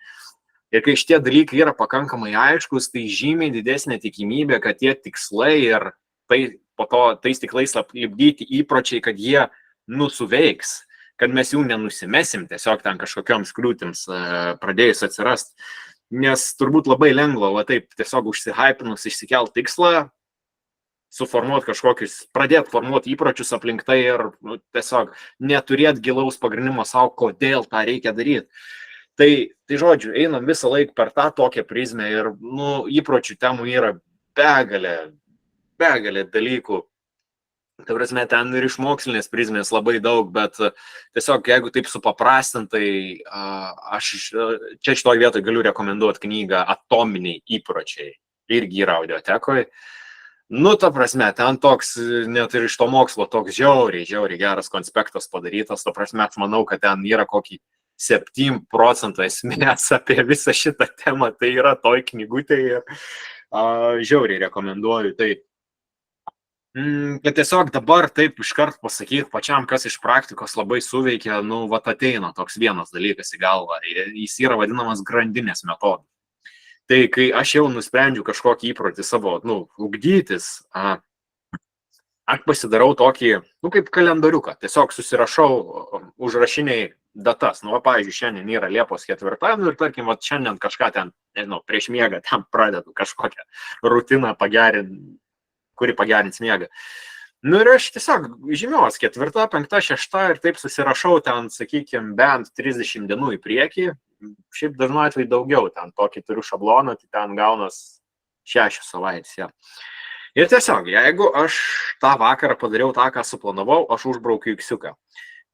Ir kai šitie dalykai yra pakankamai aiškus, tai žymiai didesnė tikimybė, kad tie tikslai ir po to tais tiklais lipdyti įpročiai, kad jie suveiks, kad mes jų nenusimesim tiesiog ten kažkokioms kliūtims pradėjus atsirast. Nes turbūt labai lengva, taip tiesiog užsihypinus išsikelt tikslą, suformuoti kažkokius, pradėti formuoti įpročius aplink tai ir tiesiog neturėti gilaus pagrindimo savo, kodėl tą reikia daryti. Tai žodžiu, einam visą laiką per tą tokią prizmę ir įpročių temų yra begalė dalykų. Tai prasme, ten ir iš mokslinės prizmės labai daug, bet tiesiog jeigu taip supaprastintai, aš čia šitoj vietoj galiu rekomenduoti knygą Atominiai įpročiai. Irgi yra audiotekoje. Ta prasme, ten toks, net ir iš to mokslo, toks žiauriai geras konspektas padarytas. Ta prasme, aš manau, kad ten yra kokį 7% esmės apie visą šitą temą. Tai yra toj knygutėje. Žiauriai rekomenduoju. Tai kad tiesiog dabar taip iškart pasakyti pačiam, kas iš praktikos labai suveikia, ateina toks vienas dalykas į galvą. Jis yra vadinamas grandinės metodu. Tai kai aš jau nusprendžiu kažkokį įprotį savo, ugdytis, aš pasidarau tokį, kaip kalendoriuką. Tiesiog susirašau užrašiniai datas. Pavyzdžiui, šiandien yra Liepos 4 ir tarkim, šiandien kažką ten, prieš miegą ten pradedu kažkokią rutiną kuri pagerins miegą. Ir aš tiesiog žymiuos 4, 5, 6 ir taip susirašau ten, sakykime, bent 30 dienų į priekį. Šiaip dažnu atveju daugiau, ten tokį turiu šabloną, tai ten gaunas 6 savaitės. Ja. Ir tiesiog, jeigu aš tą vakarą padariau tą, ką suplanavau, aš užbraukiu iksiuką.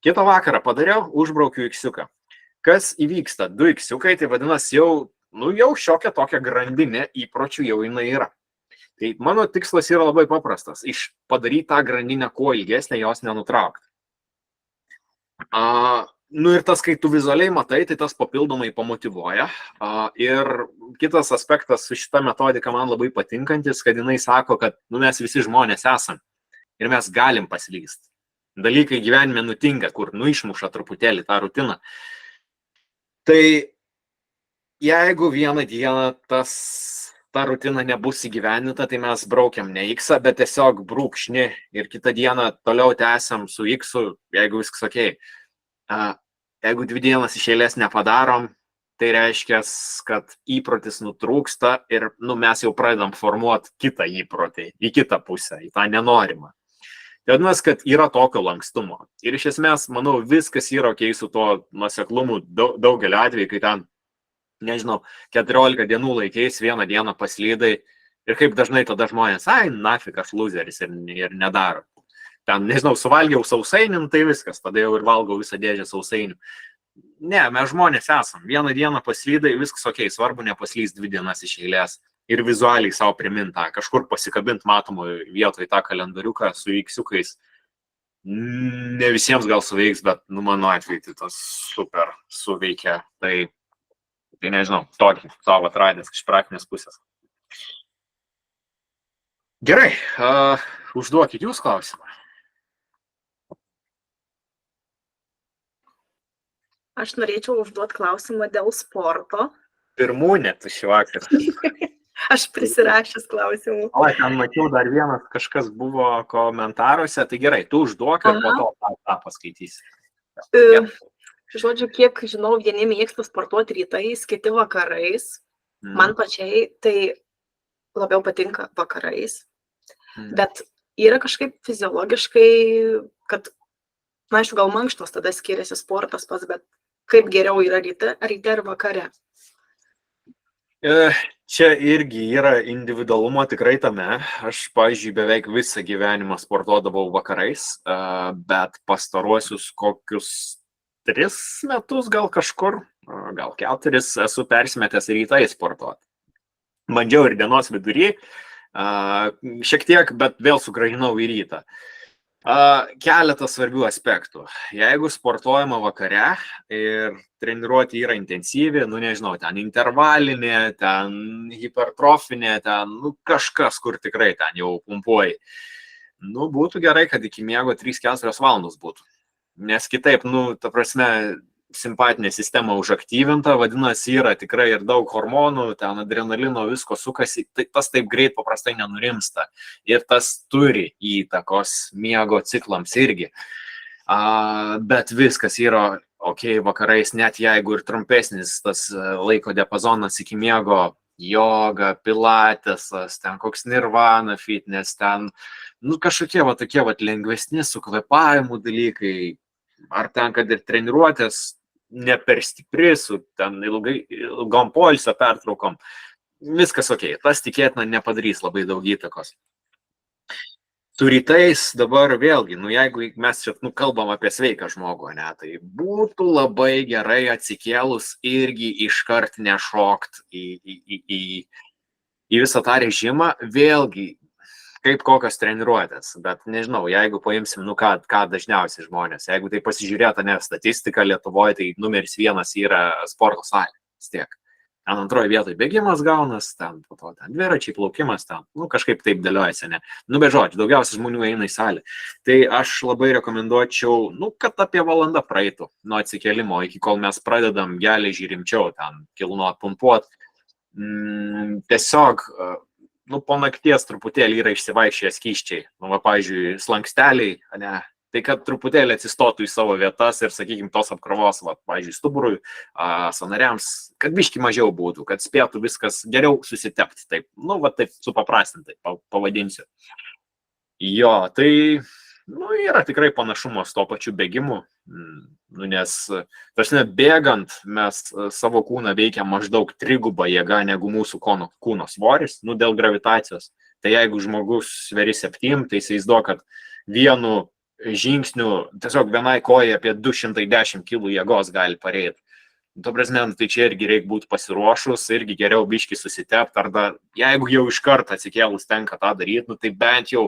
Kitą vakarą padariau, užbraukiu iksiuką. Kas įvyksta? 2 iksiukai, tai vadinasi jau šiokia tokia grandinė įpročių jau jinai yra. Tai mano tikslas yra labai paprastas. Padaryti tą grandinę kuo ilgesnę, jos nenutraukti. Ir tas, kai tu vizualiai matai, tai tas papildomai pamotyvuoja. Ir kitas aspektas su šita metodika man labai patinkantis, kad jinai sako, kad mes visi žmonės esam ir mes galim paslysti. Dalykai gyvenime nutinka, kur išmuša truputėlį tą rutiną. Tai jeigu vieną dieną ta rutina nebus įgyvendinta, tai mes braukiam ne X, bet tiesiog brūkšnį ir kitą dieną toliau tęsiam su X, jeigu viskas okei. Jeigu 2 dienas iš eilės nepadarom, tai reiškia, kad įprotis nutrūksta ir mes jau pradedam formuoti kitą įprotį, į kitą pusę, į tą nenorimą. Tai vadinasi, kad yra tokio lankstumo. Ir iš esmės, manau, viskas yra okei su to nuoseklumu daugelio atveju, kai ten, 14 dienų laikais, 1 dieną paslydai ir kaip dažnai tada žmonės, nafik, aš loseris ir nedaro. Ten, suvalgiau sausainių, tai viskas, tada jau ir valgau visą dėžę sausainių. Ne, mes žmonės esam. 1 dieną paslydai, viskas okei, svarbu nepaslyst 2 dienas iš eilės ir vizualiai savo primintą, kažkur pasikabint matomoj vietoj tą kalendoriuką su iksiukais. Ne visiems gal suveiks, bet mano atveju tai tas super suveikia. Tai nežinau, tokį savo atradęs iš praktinės pusės. Gerai, užduokit jūs klausimą. Aš norėčiau užduoti klausimą dėl sporto. Pirmūnė, tu šį vakarą. Aš prisirašęs klausimų. O, ten mačiau dar vienas, kažkas buvo komentaruose. Tai gerai, tu užduok ir po to tą paskaitysi. Žodžiu, kiek žinau, vieni mėgsta sportuoti rytais, kiti vakarais. Man pačiai tai labiau patinka vakarais. Bet yra kažkaip fiziologiškai, kad, aišku, gal mankštos tada skiriasi sportas pats, bet kaip geriau yra ryte ar vakare? Čia irgi yra individualumo tikrai tame. Aš, pavyzdžiui, beveik visą gyvenimą sportuodavau vakarais, bet pastaruosius kokius 3 metus gal kažkur, gal 4 esu persimetęs rytai sportuoti. Bandžiau ir dienos vidury, šiek tiek, bet vėl sugrąžinau į rytą. Keletas svarbių aspektų. Jeigu sportuojama vakare ir treniruotė yra intensyvi, ten intervalinė, ten hipertrofinė, ten kažkas, kur tikrai ten jau pumpuoji. Būtų gerai, kad iki miego 3-4 valandos būtų. Nes kitaip, ta prasme, simpatinė sistema užaktyvinta, vadinasi, yra tikrai ir daug hormonų, ten adrenalino, visko sukasi, tas taip greit paprastai nenurimsta. Ir tas turi įtakos miego ciklams irgi. Bet viskas yra okei vakarais, net jeigu ir trumpesnis tas laiko diapazonas iki miego joga, pilatesas, ten koks nirvana fitness, ten, nu, kažkokie va tokie va lengvesni su kvėpavimu dalykai, ar ten, kad ir treniruotės ne per stipri, su ten ilgom poilsio pertraukom, viskas ok, tas tikėtina nepadarys labai daug įtakos. Su rytais dabar vėlgi, nu jeigu mes čia kalbam apie sveiką žmogų, ne, tai būtų labai gerai atsikėlus irgi iškart nešokt į visą tą režimą, vėlgi kaip kokios treniruotės, bet nežinau, jeigu paimsim, nu ką dažniausiai žmonės, jeigu tai pasižiūrėta ne statistika Lietuvoje, tai numeris 1 yra sporto salė, vis tiek. Ten antroje vietoje bėgimas gaunas, ten po to ten dviračiai, plaukimas, ten, nu kažkaip taip dėliojasi, ne. Nu be žodžių, daugiausiai žmonių eina į salę. Tai aš labai rekomenduočiau, nu kad apie valandą praeitų nuo atsikėlimo, iki kol mes pradedam geležį rimčiau, ten kilnuot, pumpuot. Tiesiog, nu po nakties truputėlį yra išsivaikščię skysčiai, nu va, pavyzdžiui, slanksteliai, ne. Tai kad truputėlį atsistotų į savo vietas ir, sakykime, tos apkrovos, va, pavyzdžiui, stuburui, sąnariams, kad biški mažiau būtų, kad spėtų viskas geriau susitepti, taip, nu, va, taip supaprastintai pavadinsiu. Jo, tai, nu, yra tikrai panašumas to pačiu bėgimu, nu, nes, tarsi bėgant, mes savo kūną veikia maždaug 3x jėga negu mūsų kūno svoris, nu, dėl gravitacijos. Tai jeigu žmogus sveri 7, tai įsivaizduoja, kad vienu žingsnių, tiesiog vienai koja apie 210 kg jėgos gali pareiti. Tuo prasme, tai čia irgi reikia būti pasiruošus, irgi geriau biški susitepti, ar dar, jeigu jau iš karto atsikėlus tenka tą daryti, nu, tai bent jau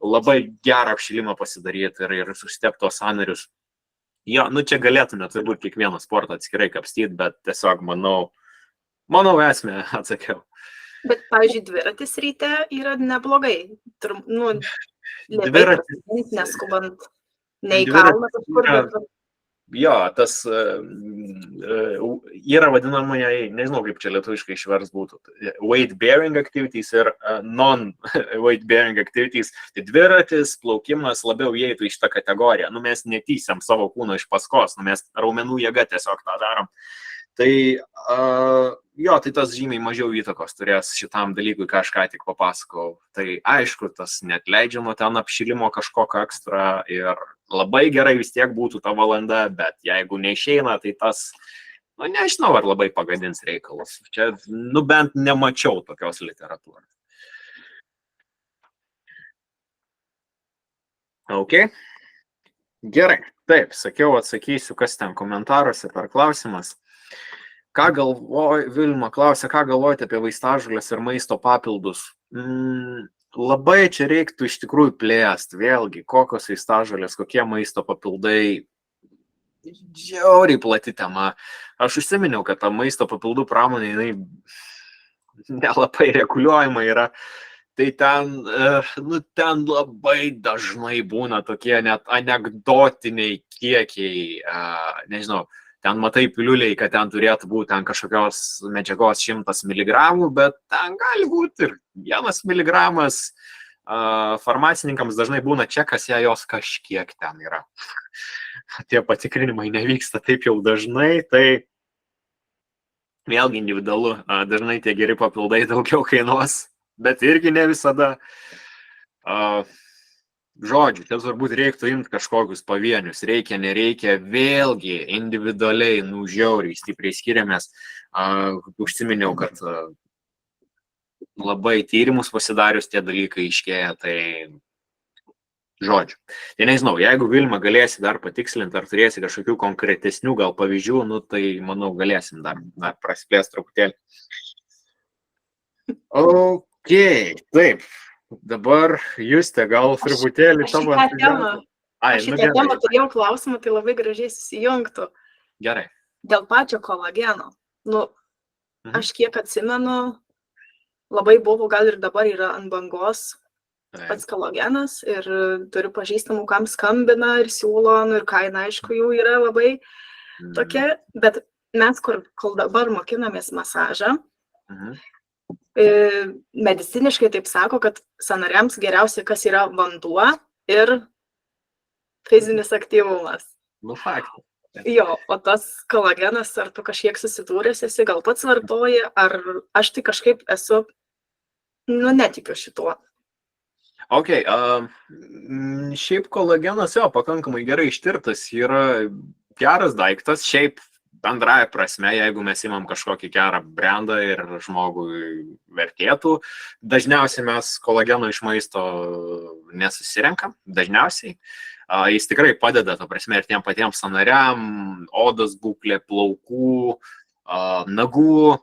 labai gerą apšilimą pasidaryti ir susitepti tos sąnarius. Jo, nu čia galėtume turbūt kiekvieną sportą atskirai kapstyti, bet tiesiog manau esmę atsakiau. Bet, pavyzdžiui, dviratis ryte yra neblogai. Nu, Dviratis, neskubant, nei kalną kažkur. Jo, tas yra vadinamai, nežinau kaip čia lietuviškai išvers būtų, weight bearing activities ir non-weight bearing activities. Tai dviratis, plaukimas labiau įeitų į šitą kategoriją. Nu, mes netysiam savo kūno iš paskos, nu, mes raumenų jėga tiesiog tą darom. Tai jo, tai tas žymiai mažiau įtakos turės šitam dalykui, ką aš ką tik papasakau. Tai aišku, tas net leidžia nuo ten apšilimo kažkokio ekstra ir labai gerai vis tiek būtų ta valanda, bet jeigu neišeina, tai tas, nu nežinau, ar labai pagadins reikalus. Čia, nu bent nemačiau tokios literatūros. Ok. Gerai, taip, sakiau, atsakysiu, kas ten komentaruose per klausimas. Ką Vilma klausia, ką galvojate apie vaistažoles ir maisto papildus? Labai čia reiktų iš tikrųjų plėsti, vėlgi, kokios vaistažolės, kokie maisto papildai, žiauriai plati tema. Aš užsiminiau, kad ta maisto papildų pramonė, jinai nelabai reguliuojama yra. Tai ten labai dažnai būna tokie net anekdotiniai kiekiai, nežinau, ten matai piliuliai, kad ten turėtų būti ten kažkokios medžiagos 100 mg, bet ten gali būti ir 1 mg. Farmacininkams dažnai būna čekas, jei jos kažkiek ten yra. Tie patikrinimai nevyksta taip jau dažnai, tai vėlgi individualu. Dažnai tie geri papildai daugiau kainuos, bet irgi ne visada. Žodžiu, čia turbūt reiktų imti kažkokius pavienius, reikia, nereikia, vėlgi individualiai, nu žiauriai stipriai skiriamės. Užsiminiau, kad labai tyrimus pasidarius tie dalykai iškėja, tai žodžiu. Tai nežinau, jeigu Vilma galėsi dar patikslinti, ar turėsi kažkokių konkretesnių gal pavyzdžių, nu tai manau galėsim dar prasiplėsti truputėlį. Ok, taip. Dabar, Juste, gal truputėlį tavo... Aš šitą temą turėjau klausimą, tai labai gražiai susijungtų. Gerai. Dėl pačio kolageno. Nu, aš kiek atsimenu, labai buvo, gal ir dabar yra ant bangos pats kolagenas ir turiu pažįstamų, kam skambina ir siūlo, nu, ir kaina, aišku, jų yra labai tokia, bet mes, kol dabar mokinamės masažą, mediciniškai taip sako, kad sąnariams geriausia, kas yra vanduo ir fizinis aktyvumas. Nu, faktas. Jo, o tas kolagenas, ar tu kažkiek susidūręs esi, gal pats vartoji, ar aš tai kažkaip esu, netikiu šituo. Ok, šiaip kolagenas jo pakankamai gerai ištirtas, yra geras daiktas, šiaip bendraja prasme, jeigu mes imam kažkokį gerą brandą ir žmogui vertėtų, dažniausiai mes kolageno iš maisto nesusirenkam, dažniausiai. Jis tikrai padeda, ta prasme, ir tiem patiems sąnariam, odos būklė, plaukų, nagų.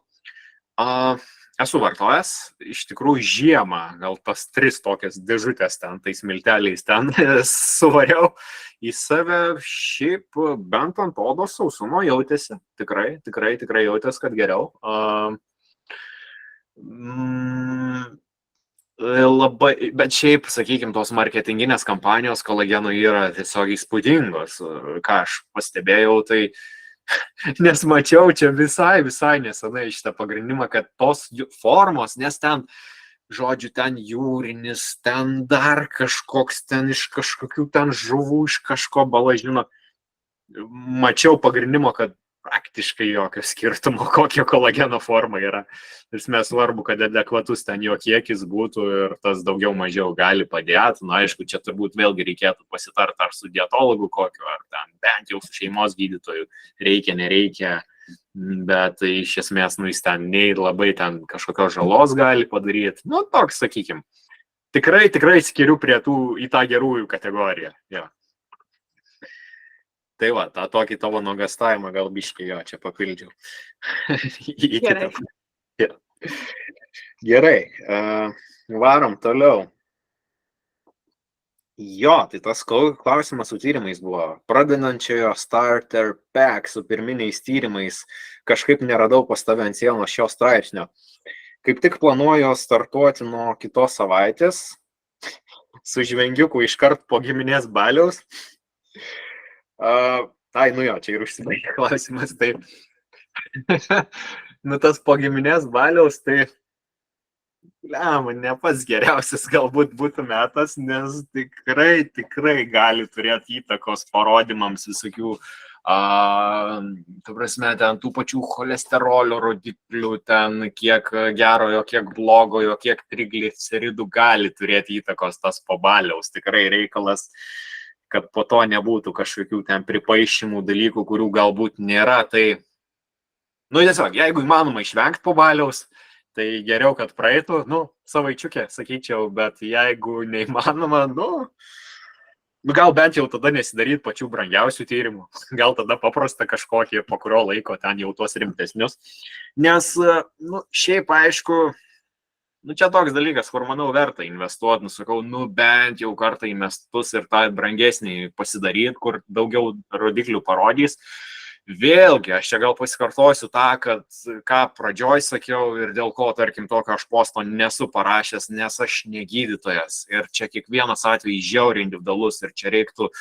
Esu vartojęs, iš tikrųjų žiemą, gal tas 3 tokias dėžutės ten, tais milteliais ten suvariau į save, šiaip bent ant odos sausumo jautėsi, tikrai jautėsi, kad geriau. Labai, bet šiaip, sakykime, tos marketinginės kampanijos kolageno yra tiesiog įspūdingos, ką aš pastebėjau, tai nes mačiau čia visai nesenai šitą pagrindimą, kad tos formos, nes ten, žodžiu, ten jūrinis, ten dar kažkoks, ten iš kažkokių ten žuvų, iš kažko balažino, mačiau pagrindimo, kad praktiškai jokio skirtumo, kokio kolageno forma yra. Ir mes svarbu, kad adekvatus ten jo kiekis būtų ir tas daugiau mažiau gali padėti. Na, aišku, čia turbūt vėlgi reikėtų pasitarti ar su dietologu kokiu, ar ten bent jau su šeimos gydytoju reikia, nereikia. Bet iš esmės, jis ten nei labai ten kažkokios žalos gali padaryti. Nu, toks, sakykime. Tikrai skiriu prie tų į tą gerųjų kategoriją. Ja. Tai va, tą tokį tavo nuogastavimą gal biškį jo čia papildžiau. Gerai. Gerai, varom toliau. Jo, tai tas klausimas su tyrimais buvo. Pradedančiojo starter pack su pirminiais tyrimais kažkaip neradau pas tave ant sienos šio straipsnio. Kaip tik planuoju startuoti nuo kitos savaitės su žvengiuku iškart po giminės baliaus. Jo, čia ir užsibaigė klausimas, tai tas po giminės baliaus, tai ne pats geriausias galbūt būtų metas, nes tikrai gali turėti įtakos parodymams visokių, tu prasme, ten tų pačių cholesterolio rodiklių, ten kiek gerojo, kiek blogojo, kiek trigliceridų gali turėti įtakos tas po baliaus, tikrai reikalas, kad po to nebūtų kažkokių ten pripaišymų dalykų, kurių galbūt nėra, tai, tiesiog, jeigu įmanoma išvengti po baliaus, tai geriau, kad praeitų, savaičiukė, sakyčiau, bet jeigu neįmanoma, gal bent jau tada nesidaryti pačių brangiausių tyrimų, gal tada paprasta kažkokį, po kurio laiko ten jau tuos rimtesnius, nes, šiaip aišku, čia toks dalykas, kur, manau, verta investuoti, sakau, bent jau kartą į metus ir tą brangesnį pasidaryti, kur daugiau rodiklių parodys. Vėlgi, aš čia gal pasikartosiu tą, kad ką pradžioj sakiau ir dėl ko, tarkim, tokio aš posto nesu parašęs, nes aš negydytojas. Ir čia kiekvienas atvejis žiauriai individualus ir čia reiktų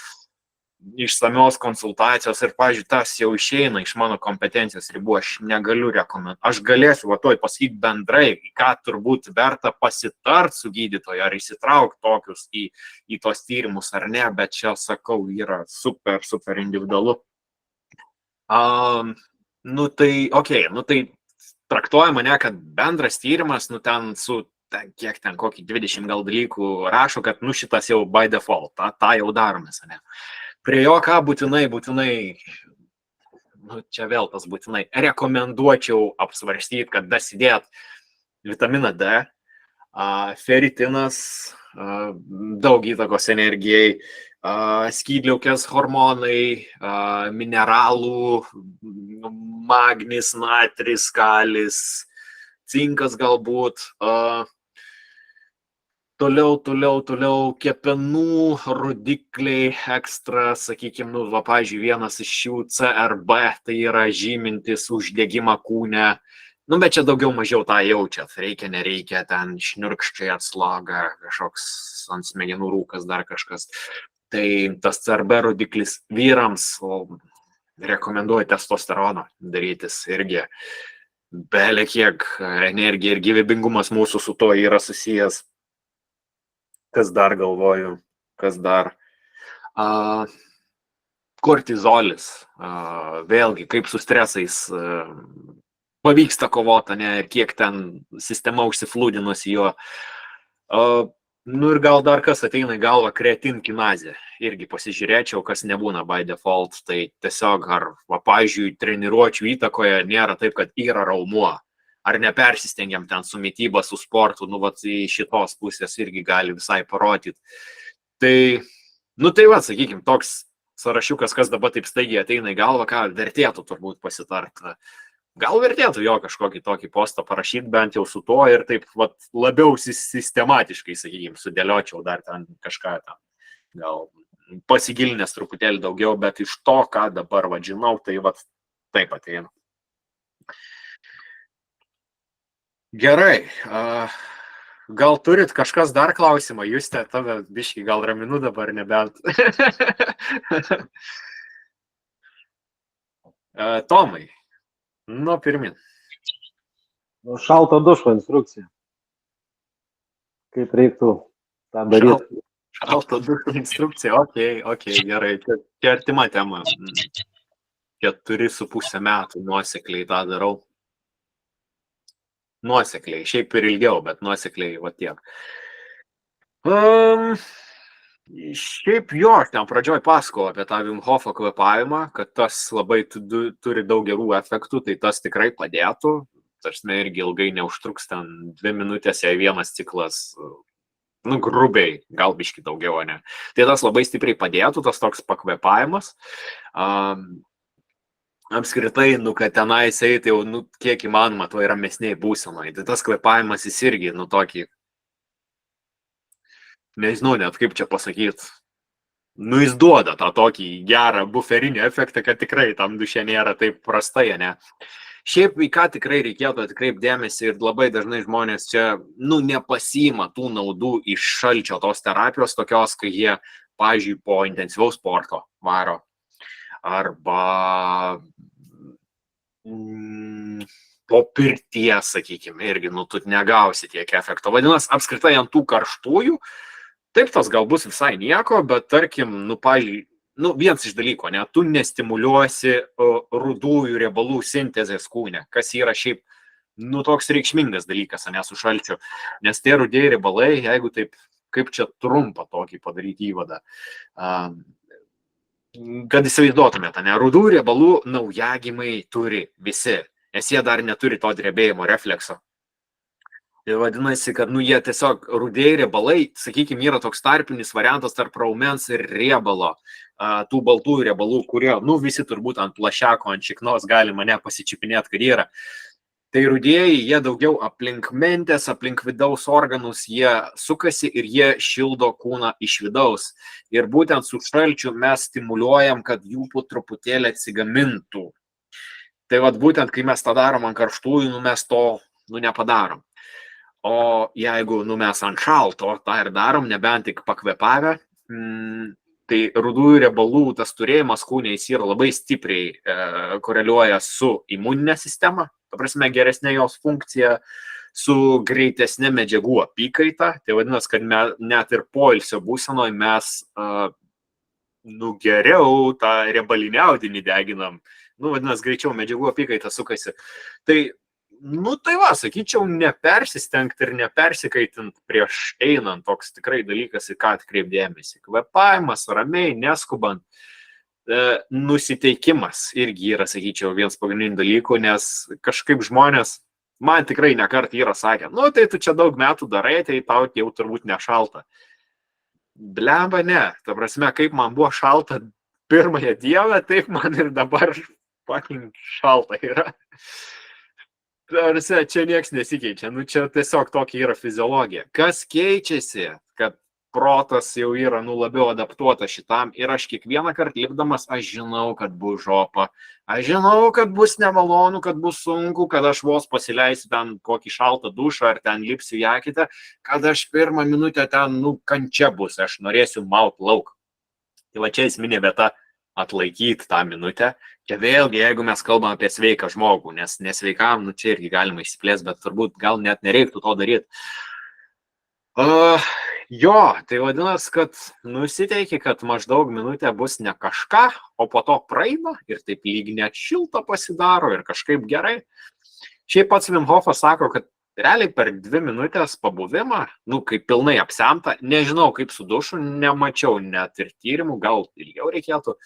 išsamios konsultacijos ir, pavyzdžiui, tas jau išeina iš mano kompetencijos ribų, aš negaliu rekomenduoti. Aš galėsiu pasakyti bendrai, ką turbūt verta pasitart su gydytoju, ar įsitraukti tokius į tos tyrimus ar ne, bet čia, sakau, yra super individualu. Tai traktuoja mane, kad bendras tyrimas, ten su kiek ten kokį 20 gal dalykų rašo, kad šitas jau by default, tą jau daromės, ne? Prie jo ką būtinai, čia vėl tas būtinai, rekomenduočiau apsvarstyti, kad dasidėt vitaminą D, feritinas, daug įtakos energijai, skydliaukės hormonai, mineralų, magnis, natris, kalis, cinkas galbūt, Toliau kepenų rodikliai ekstra, sakykime, pavyzdžiui, vienas iš jų CRB, tai yra žymintis uždegimą kūne, bet čia daugiau mažiau tą jaučiat, reikia, nereikia, ten šniurkščiai atslaga, kažkoks ant smegenų rūkas, dar kažkas. Tai tas CRB rodiklis vyrams, rekomenduoju testosteroną darytis irgi, belė kiek energija ir gyvybingumas mūsų su to yra susijęs. Kas dar galvoju, kas dar? kortizolis, vėlgi, kaip su stresais pavyksta kovoti, ne, ir kiek ten sistema užsiflūdinusi jo. Nu ir gal dar kas ateina į galvą, kreatinkinazė. Irgi pasižiūrėčiau, kas nebūna by default, tai tiesiog, ar, pavyzdžiui, treniruočių įtakoje nėra taip, kad yra raumuo, ar nepersistengiam ten su mityba, su sportu, nu, vat, į šitos pusės irgi gali visai parodyti. Tai, nu, tai va, sakykime, toks sąrašiukas, kas dabar taip staigiai ateina į galvą, ką vertėtų turbūt pasitarti. Gal vertėtų jo kažkokį tokį postą parašyti bent jau su to ir taip vat, labiau sistematiškai, sakykime, sudėliočiau dar ten kažką ten. Gal pasigilinęs truputėlį daugiau, bet iš to, ką dabar žinau, tai vat, taip ateina. Gerai. Gal turit kažkas dar klausimą? Juste, tave biškį gal raminu dabar, nebent. Tomai. Nu, pirmin. Šalto dušo instrukcija. Kaip reiktų tą daryti. Šalto dušo instrukcija, okei, gerai. Čia artima tema. 4,5 metų nuosekliai tą darau. Nuosekliai, šiaip ir ilgiau, bet nuosekliai va tiek. Šiaip jo, aš ten pradžioj pasakojau apie tą Wim Hofo kvėpavimą, kad tas labai turi daug gerų efektų, tai tas tikrai padėtų. Tarsi irgi ilgai neužtruks ten 2 minutės, jei vienas ciklas, nu, grubiai, gal biški daugiau, ne. Tai tas labai stipriai padėtų, tas toks pakvėpavimas. Apskritai, nu, kad tenais eiti jau, nu, kiek įmanoma, to yra ramesniai būsenai. Tai tas kvėpavimas jis irgi, nu, tokį, nežinau net kaip čia pasakyti, nu, jis duoda tą tokį gerą buferinį efektą, kad tikrai tam duše nėra taip prastai, ne. Šiaip į ką tikrai reikėtų atkreipti dėmesį ir labai dažnai žmonės čia, nu, nepasiima tų naudų iš šalčio tos terapijos tokios, kai jie, pavyzdžiui, po intensyvaus sporto varo. Arba po pirties, sakykime, irgi, nu, tu negausi tiek efekto. Vadinasi, apskritai ant tų karštųjų, taip tas gal bus visai nieko, bet tarkim, nu, pavyzdžiui, nu, vienas iš dalyko, ne, tu nestimuliuosi rudųjų riebalų sintezės kūne, kas yra šiaip, nu, toks reikšmingas dalykas, ne, su šalčiu, nes tie rudieji riebalai, jeigu taip, kaip čia trumpą tokį padaryti įvadą, kad įsivaizduotumėte, ne, rudų riebalų naujagimiai turi visi, nes jie dar neturi to drebėjimo reflekso. Tai vadinasi, kad, nu, jie tiesiog rudieji riebalai, sakykime, yra toks tarpinis variantas tarp raumens ir riebalo, tų baltųjų riebalų, kurie, nu, visi turbūt ant plašeko, ant šiknos gali mane pasičipinėti, kad yra. Tai rudieji, jie daugiau aplink mentės, aplink vidaus organus, jie sukasi ir jie šildo kūną iš vidaus. Ir būtent su šalčiu mes stimuliuojam, kad jų po truputėlį atsigamintų. Tai vat būtent, kai mes tą darom ant karštųjų, nu, mes to, nu, nepadarom. O jeigu, nu, mes ant šalto tą ir darom, nebent tik pakvėpavę, tai rudųjų riebalų tas turėjimas kūne jis yra labai stipriai koreliuoja su imuninė sistema. Ta prasme, geresnė jos funkcija, su greitesnė medžiagų apykaita. Tai vadinasi, kad net ir poilsio būsenoje mes, nu, geriau tą riebalinį audinį deginam. Nu, vadinasi, greičiau medžiagų apykaita sukasi. Tai, nu, tai va, sakyčiau, nepersistengti ir nepersikaitinti prieš einant, toks tikrai dalykas, į ką atkreipdėmėsi. Kvėpavimas, ramiai, neskubant. Nusiteikimas irgi yra, sakyčiau, vienas pagrindinių dalykų, nes kažkaip žmonės, man tikrai nekart yra sakę, nu, tai tu čia daug metų darai, tai tau jau turbūt nešalta. Blemba, ne. Ta prasme, kaip man buvo šalta pirmąją dieną, taip man ir dabar fucking šalta yra. Tarsi, čia nieks nesikeičia, nu, čia tiesiog tokia yra fiziologija. Kas keičiasi, kad protas jau yra, nu, labiau adaptuotas šitam ir aš kiekvieną kartą lipdamas, aš žinau, kad bus žopa, aš žinau, kad bus nemalonu, kad bus sunku, kad aš vos pasileisiu ten kokį šaltą dušą ar ten lipsiu į akitę, kad aš pirmą minutę ten, nu, kančia bus, aš norėsiu maut lauk. Tai va čia esminė vieta atlaikyti tą minutę. Čia vėlgi, jeigu mes kalbam apie sveiką žmogų, nes nesveikam, nu, čia irgi galima išsiplėsti, bet turbūt gal net nereiktų to daryti. Jo, tai vadinasi, kad nusiteiki, kad maždaug minutė bus ne kažką, o po to praeina ir taip lyg net šilta pasidaro ir kažkaip gerai. Šiaip pats Wim Hofas sako, kad realiai per 2 minutės pabuvimą, kaip pilnai apsemta, nežinau kaip su dušu, nemačiau net ir tyrimų, gal ilgiau reikėtų,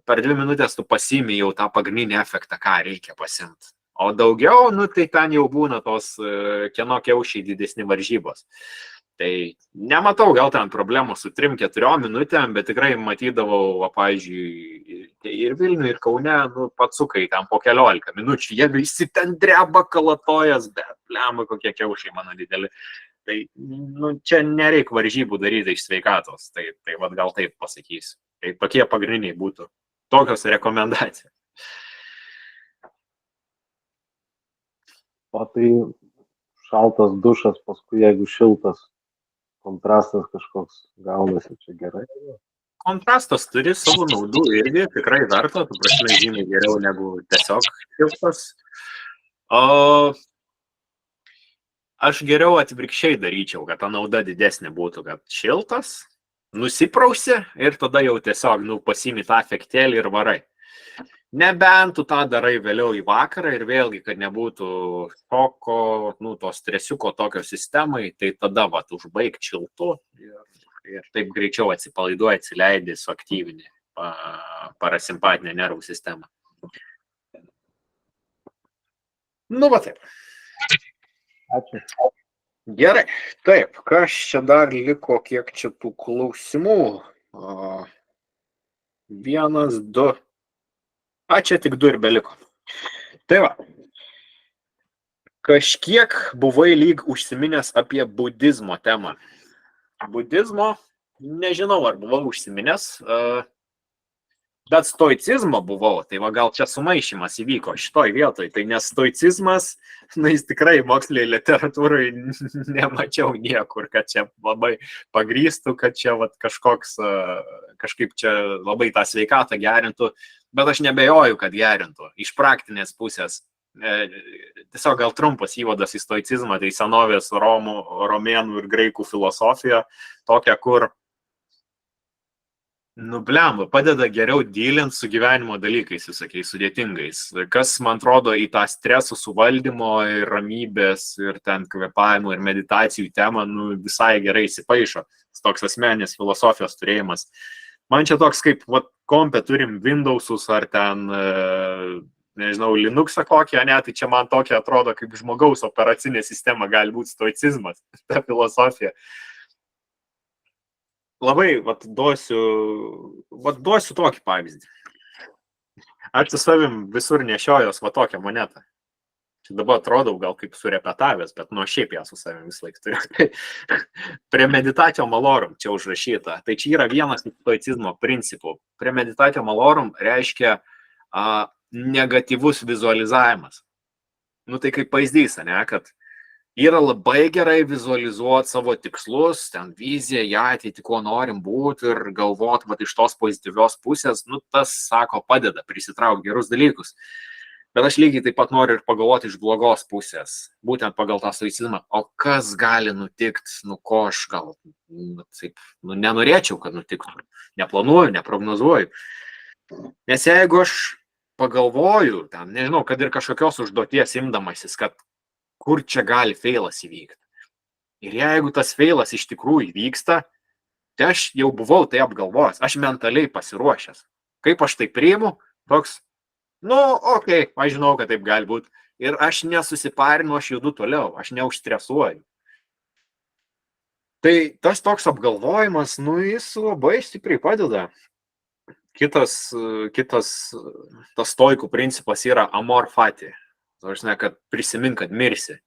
per 2 minutės tu pasiimi jau tą pagrindinį efektą, ką reikia pasimti. O daugiau, tai ten jau būna tos kieno kiaušiai didesni varžybos. Tai nematau gal ten problemų su 3-4 minutėm, bet tikrai matydavau, pavyzdžiui, ir Vilniuje, ir Kaune, patsukai ten po 14 minučių, jie visi ten dreba kalatojas, bet lemai kokie kiaušiai mano dideli. Tai čia nereikia varžybų daryti iš sveikatos, tai vat gal taip pasakysiu. Tai tokie pagrindiniai būtų tokios rekomendacijos. O tai šaltas dušas, paskui jeigu šiltas, kontrastas kažkoks gaunasi, čia gerai. Kontrastas turi savo naudų irgi, tikrai verta, tu prasme žymiai geriau negu tiesiog šiltas. Aš geriau atvirkščiai daryčiau, kad ta nauda didesnė būtų, kad šiltas, nusiprausi ir tada jau tiesiog pasiimi tą efektėlį ir varai. Nebent tu tą darai vėliau į vakarą ir vėlgi, kad nebūtų šoko, to stresiuko tokio sistemai, tai tada užbaig šiltu ir taip greičiau atsipalaiduoji, atsileidi, suaktyvini parasimpatinę nervų sistemą. Va taip. Ačiū. Gerai, taip, kas čia dar liko, kiek čia tų klausimų? 1, 2. Čia tik 2 ir beliko. Tai va, kažkiek buvai lyg užsiminęs apie budizmo temą. Budizmo, nežinau, ar buvau užsiminęs, bet stoicizmo buvau, tai va gal čia sumaišymas įvyko šitoj vietoj, tai nes stoicizmas, jis tikrai mokslinėje literatūrai nemačiau niekur, kad čia labai pagrįstų, kad čia kažkaip čia labai tą sveikatą gerintų, bet aš nebejoju, kad gerintų iš praktinės pusės. Tiesiog gal trumpas įvadas į stoicizmą, tai senovės romėnų ir graikų filosofija, tokia, kur padeda geriau dylinti su gyvenimo dalykais, visokiais sudėtingais. Kas, man atrodo, į tą stresų suvaldymo ir ramybės ir ten kvėpavimo ir meditacijų temą visai gerai įsipaišo. Toks asmeninės filosofijos turėjimas. Man čia toks kaip, kompe turim Windowsus ar ten, nežinau, Linuxą kokį, tai čia man tokia atrodo, kaip žmogaus operacinė sistema gali būti stoicizmas, ta filosofija. Labai, duosiu tokį pavyzdį. Aš su savim visur nešiojos tokią monetą. Čia dabar atrodau gal kaip surepetavęs, bet šiaip ją su savim vis laik turiu. Premeditatio malorum čia užrašyta. Tai čia yra vienas iš stoicizmo principų. Premeditatio malorum reiškia negatyvus vizualizavimas. Tai kaip pavyzdys, kad yra labai gerai vizualizuoti savo tikslus, ten viziją, į ateitį, kuo norim būti ir galvoti iš tos pozityvios pusės, tas, sako, padeda prisitraukti gerus dalykus. Bet aš lygiai taip pat noriu ir pagalvoti iš blogos pusės, būtent pagal tą stoicizmą, o kas gali nutikti, ko aš gal nenorėčiau, kad nutiktų, neplanuoju, neprognozuoju. Nes jeigu aš pagalvoju, nežinau, kad ir kažkokios užduoties imdamasis, kad kur čia gali feilas įvykti. Ir jeigu tas feilas iš tikrųjų įvyksta, tai aš jau buvau tai apgalvojęs, aš mentaliai pasiruošęs. Kaip aš tai priimu, toks, okei, aš žinau, kad taip gali būti. Ir aš nesusiparinu, aš judu toliau, aš neužstresuoju. Tai tas toks apgalvojimas, jis labai stipriai padeda. Kitas tas stoikų principas yra amor fati. Tai kad prisimink, kad mirsi.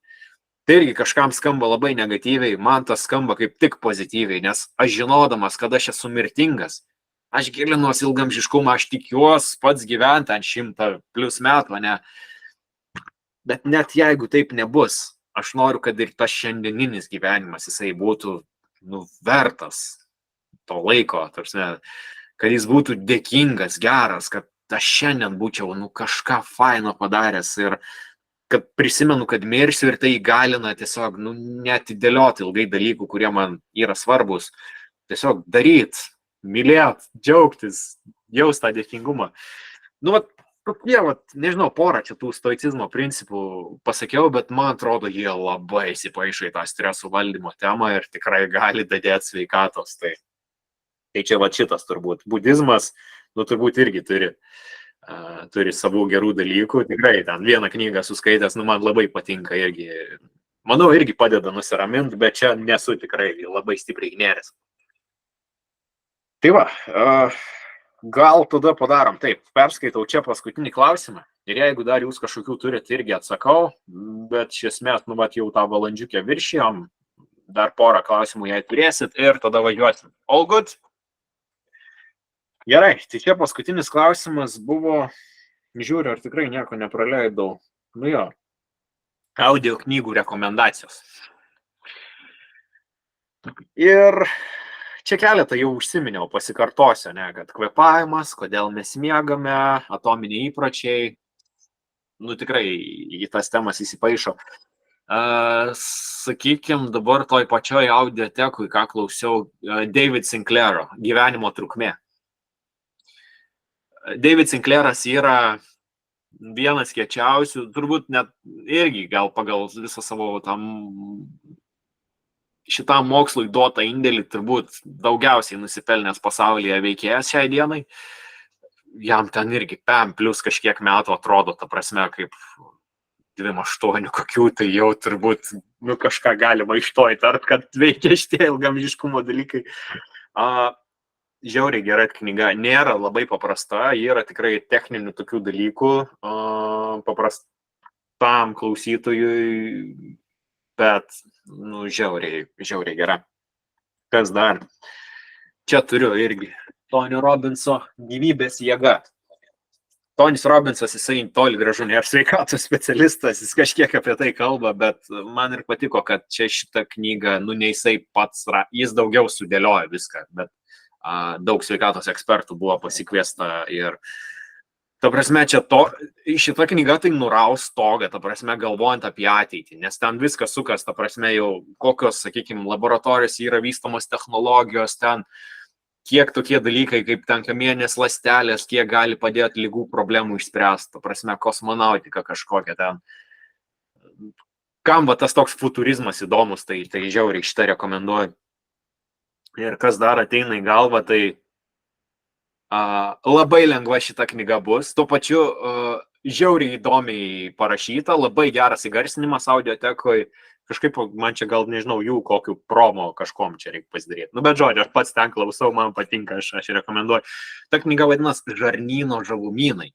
Tai irgi kažkam skamba labai negatyviai, man tas skamba kaip tik pozityviai, nes aš žinodamas, kad aš esu mirtingas, aš gilinuosi ilgamžiškumą, aš tikiuosi pats gyventi ant 100+ metų, ne. Bet net jeigu taip nebus, aš noriu, kad ir tas šiandieninis gyvenimas, jisai būtų vertas to laiko, kad jis būtų dėkingas, geras, kad aš šiandien būčiau kažką faino padaręs ir kad prisimenu, kad mirsiu ir tai įgalina tiesiog, nu, netidėlioti ilgai dalykų, kurie man yra svarbus. Tiesiog daryt, mylėt, džiaugtis, jaust tą dėkingumą. Nu, vat, tokie, vat, nežinau, porą čia tų stoicizmo principų pasakiau, bet man atrodo, jie labai įsipaišo į tą streso valdymo temą ir tikrai gali dadėti sveikatos. Tai čia vat šitas turbūt. Budizmas, nu, turbūt irgi turi savų gerų dalykų. Tikrai ten vieną knygą suskaitęs, nu, man labai patinka irgi. Manau, irgi padeda nusiraminti, bet čia nesu tikrai labai stipriai nerės. Tai va, gal tada padarom taip, perskaitau čia paskutinį klausimą ir jeigu dar jūs kažkokių turite, irgi atsakau, bet iš esmės, nu, vat, jau tą valandžiukę viršijom, dar porą klausimų jei turėsit ir tada važiuosim. All good? Gerai, tai čia paskutinis klausimas buvo, žiūriu, ar tikrai nieko nepraleidau. Nu jo, audio knygų rekomendacijos. Ir čia keletą jau užsiminiau, pasikartosiu, ne, kad kvėpavimas, kodėl mes miegame, atominiai įpročiai, nu tikrai į tas temas įsipaišo. Sakykime, dabar toj pačioj audiotekui, ką klausiau, David Sinclairo, gyvenimo trukmė. David Sinclairas yra vienas kiečiausių, turbūt net irgi gal pagal visą savo tam šitam mokslui duotą indėlį turbūt daugiausiai nusipelnęs pasaulyje veikėjas šiai dienai. Jam ten irgi plus kažkiek metų atrodo, ta prasme, kaip 28 kokių, tai jau turbūt kažką galima iš to įtart, kad veikia šitie ilgamžiškumo dalykai. Žiauriai gera knyga, nėra labai paprasta, yra tikrai techninių tokių dalykų paprastam klausytojui, bet, žiauriai gera. Kas dar? Čia turiu irgi Tony Robbinso gyvybės jėga. Tonis Robbinsas, jisai toli gražu nėra sveikatos specialistas, jis kažkiek apie tai kalba, bet man ir patiko, kad čia šitą knygą, ne jisai pats, jis daugiau sudėlioja viską, bet daug sveikatos ekspertų buvo pasikviesta ir ta prasme, šita knyga tai nuraus stogą, ta prasme, galvojant apie ateitį, nes ten viskas sukas, ta prasme, jau kokios, sakykime, laboratorijos yra vystomos technologijos, ten kiek tokie dalykai, kaip ten kamienės ląstelės, kiek gali padėti lygų problemų išspręsti, ta prasme, kosmonautika kažkokia ten. Kam va tas toks futurizmas įdomus, tai žiauriai šitą rekomenduoju. Ir kas dar ateina į galvą, tai labai lengva šita knyga bus, tuo pačiu žiauriai įdomiai parašyta, labai geras įgarsinimas audiotekoje, kažkaip man čia gal nežinau jų kokių promo kažkom čia reikia pasidaryti. Bet žodžiu, aš pats ten klausau, man patinka, aš rekomenduoju. Ta knyga vadinasi Žarnyno žalumynai.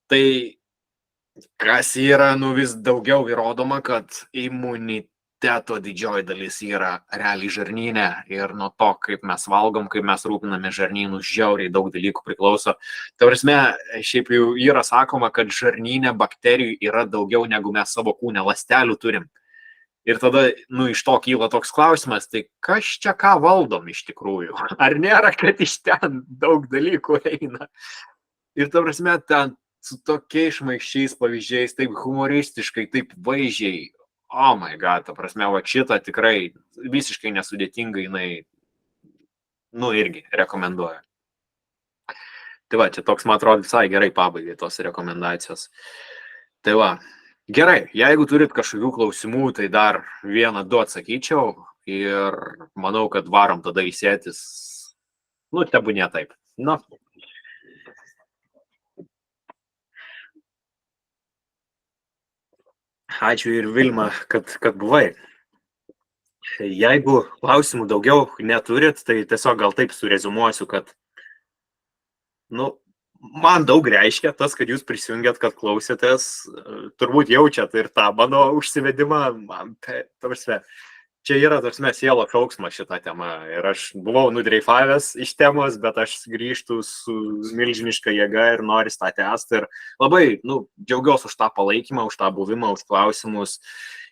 Tai kas yra, vis daugiau įrodoma, kad imuniteto didžioji dalis yra realiai žarnyne ir nuo to, kaip mes valgom, kaip mes rūpiname žarnynų, žiauriai daug dalykų priklauso. Ta prasme, šiaip jau yra sakoma, kad žarnyne bakterijų yra daugiau negu mes savo kūne ląstelių turim. Ir tada, iš to kyla toks klausimas, tai kas čia ką valdom iš tikrųjų? Ar nėra, kad iš ten daug dalykų eina? Ir ta prasme, ten su tokiais šmaikščiais pavyzdžiais, taip humoristiškai, taip vaizdžiai, oh my god, ta prasme, va šitą tikrai visiškai nesudėtingai, irgi rekomenduoju. Tai va, čia toks, man atrodo, visai gerai pabaigai tos rekomendacijos. Tai va. Gerai, jeigu turit kažkokių klausimų, tai dar 1-2 atsakyčiau ir manau, kad varom tada įsėtis, tebūnė taip. Ačiū ir Vilma, kad buvai. Jeigu klausimų daugiau neturit, tai tiesiog gal taip sureziumuosiu, kad, man daug reiškia tas, kad jūs prisijungėt, kad klausėtės, turbūt jaučiat ir tą mano užsivedimą, man, čia yra, sielo šauksmas šitą temą ir aš buvau nudreifavęs iš temos, bet aš grįžtu su milžiniška jėga ir noris tą tęsti ir labai, džiaugiuosi už tą palaikymą, už tą buvimą, už klausimus.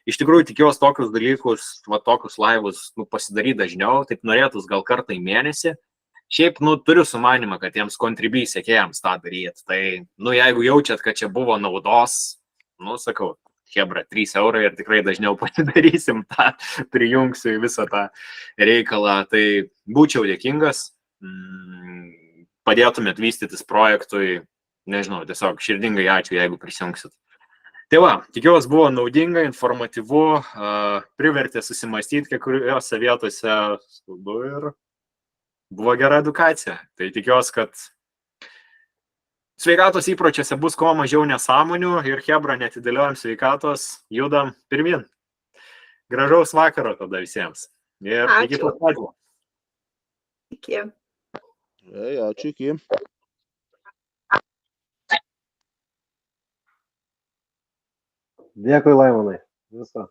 Iš tikrųjų, tikiuosi tokius dalykus, tokius laivus pasidaryti dažniau, taip norėtus gal kartą į mėnesį. Šiaip, turiu sumanimą, kad tiems kontribui sekėjams tą daryti. Tai, jeigu jaučiat, kad čia buvo naudos, Nu, sakau, hebra, 3 eurai ir tikrai dažniau pasidarysim tą, prijungsiu į visą tą reikalą. Tai būčiau dėkingas, padėtumėt vystytis projektui, nežinau, tiesiog širdingai ačiū, jeigu prisijungsit. Tai va, tikiuosi buvo naudinga, informatyvu, privertė susimastyti kai kuriuose vietose ir buvo gera edukacija. Tai tikiuosi, kad sveikatos įpročiuose bus kuo mažiau nesąmonių ir hebra, netidėliojam sveikatos, judam pirmin. Gražaus vakaro tada visiems. Ir iki pasimatymo. Iki. Ačiū, iki. Dėkui, Laimonai. Visą.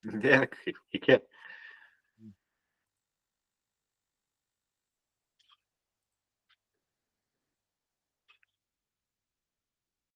Dėkui, iki.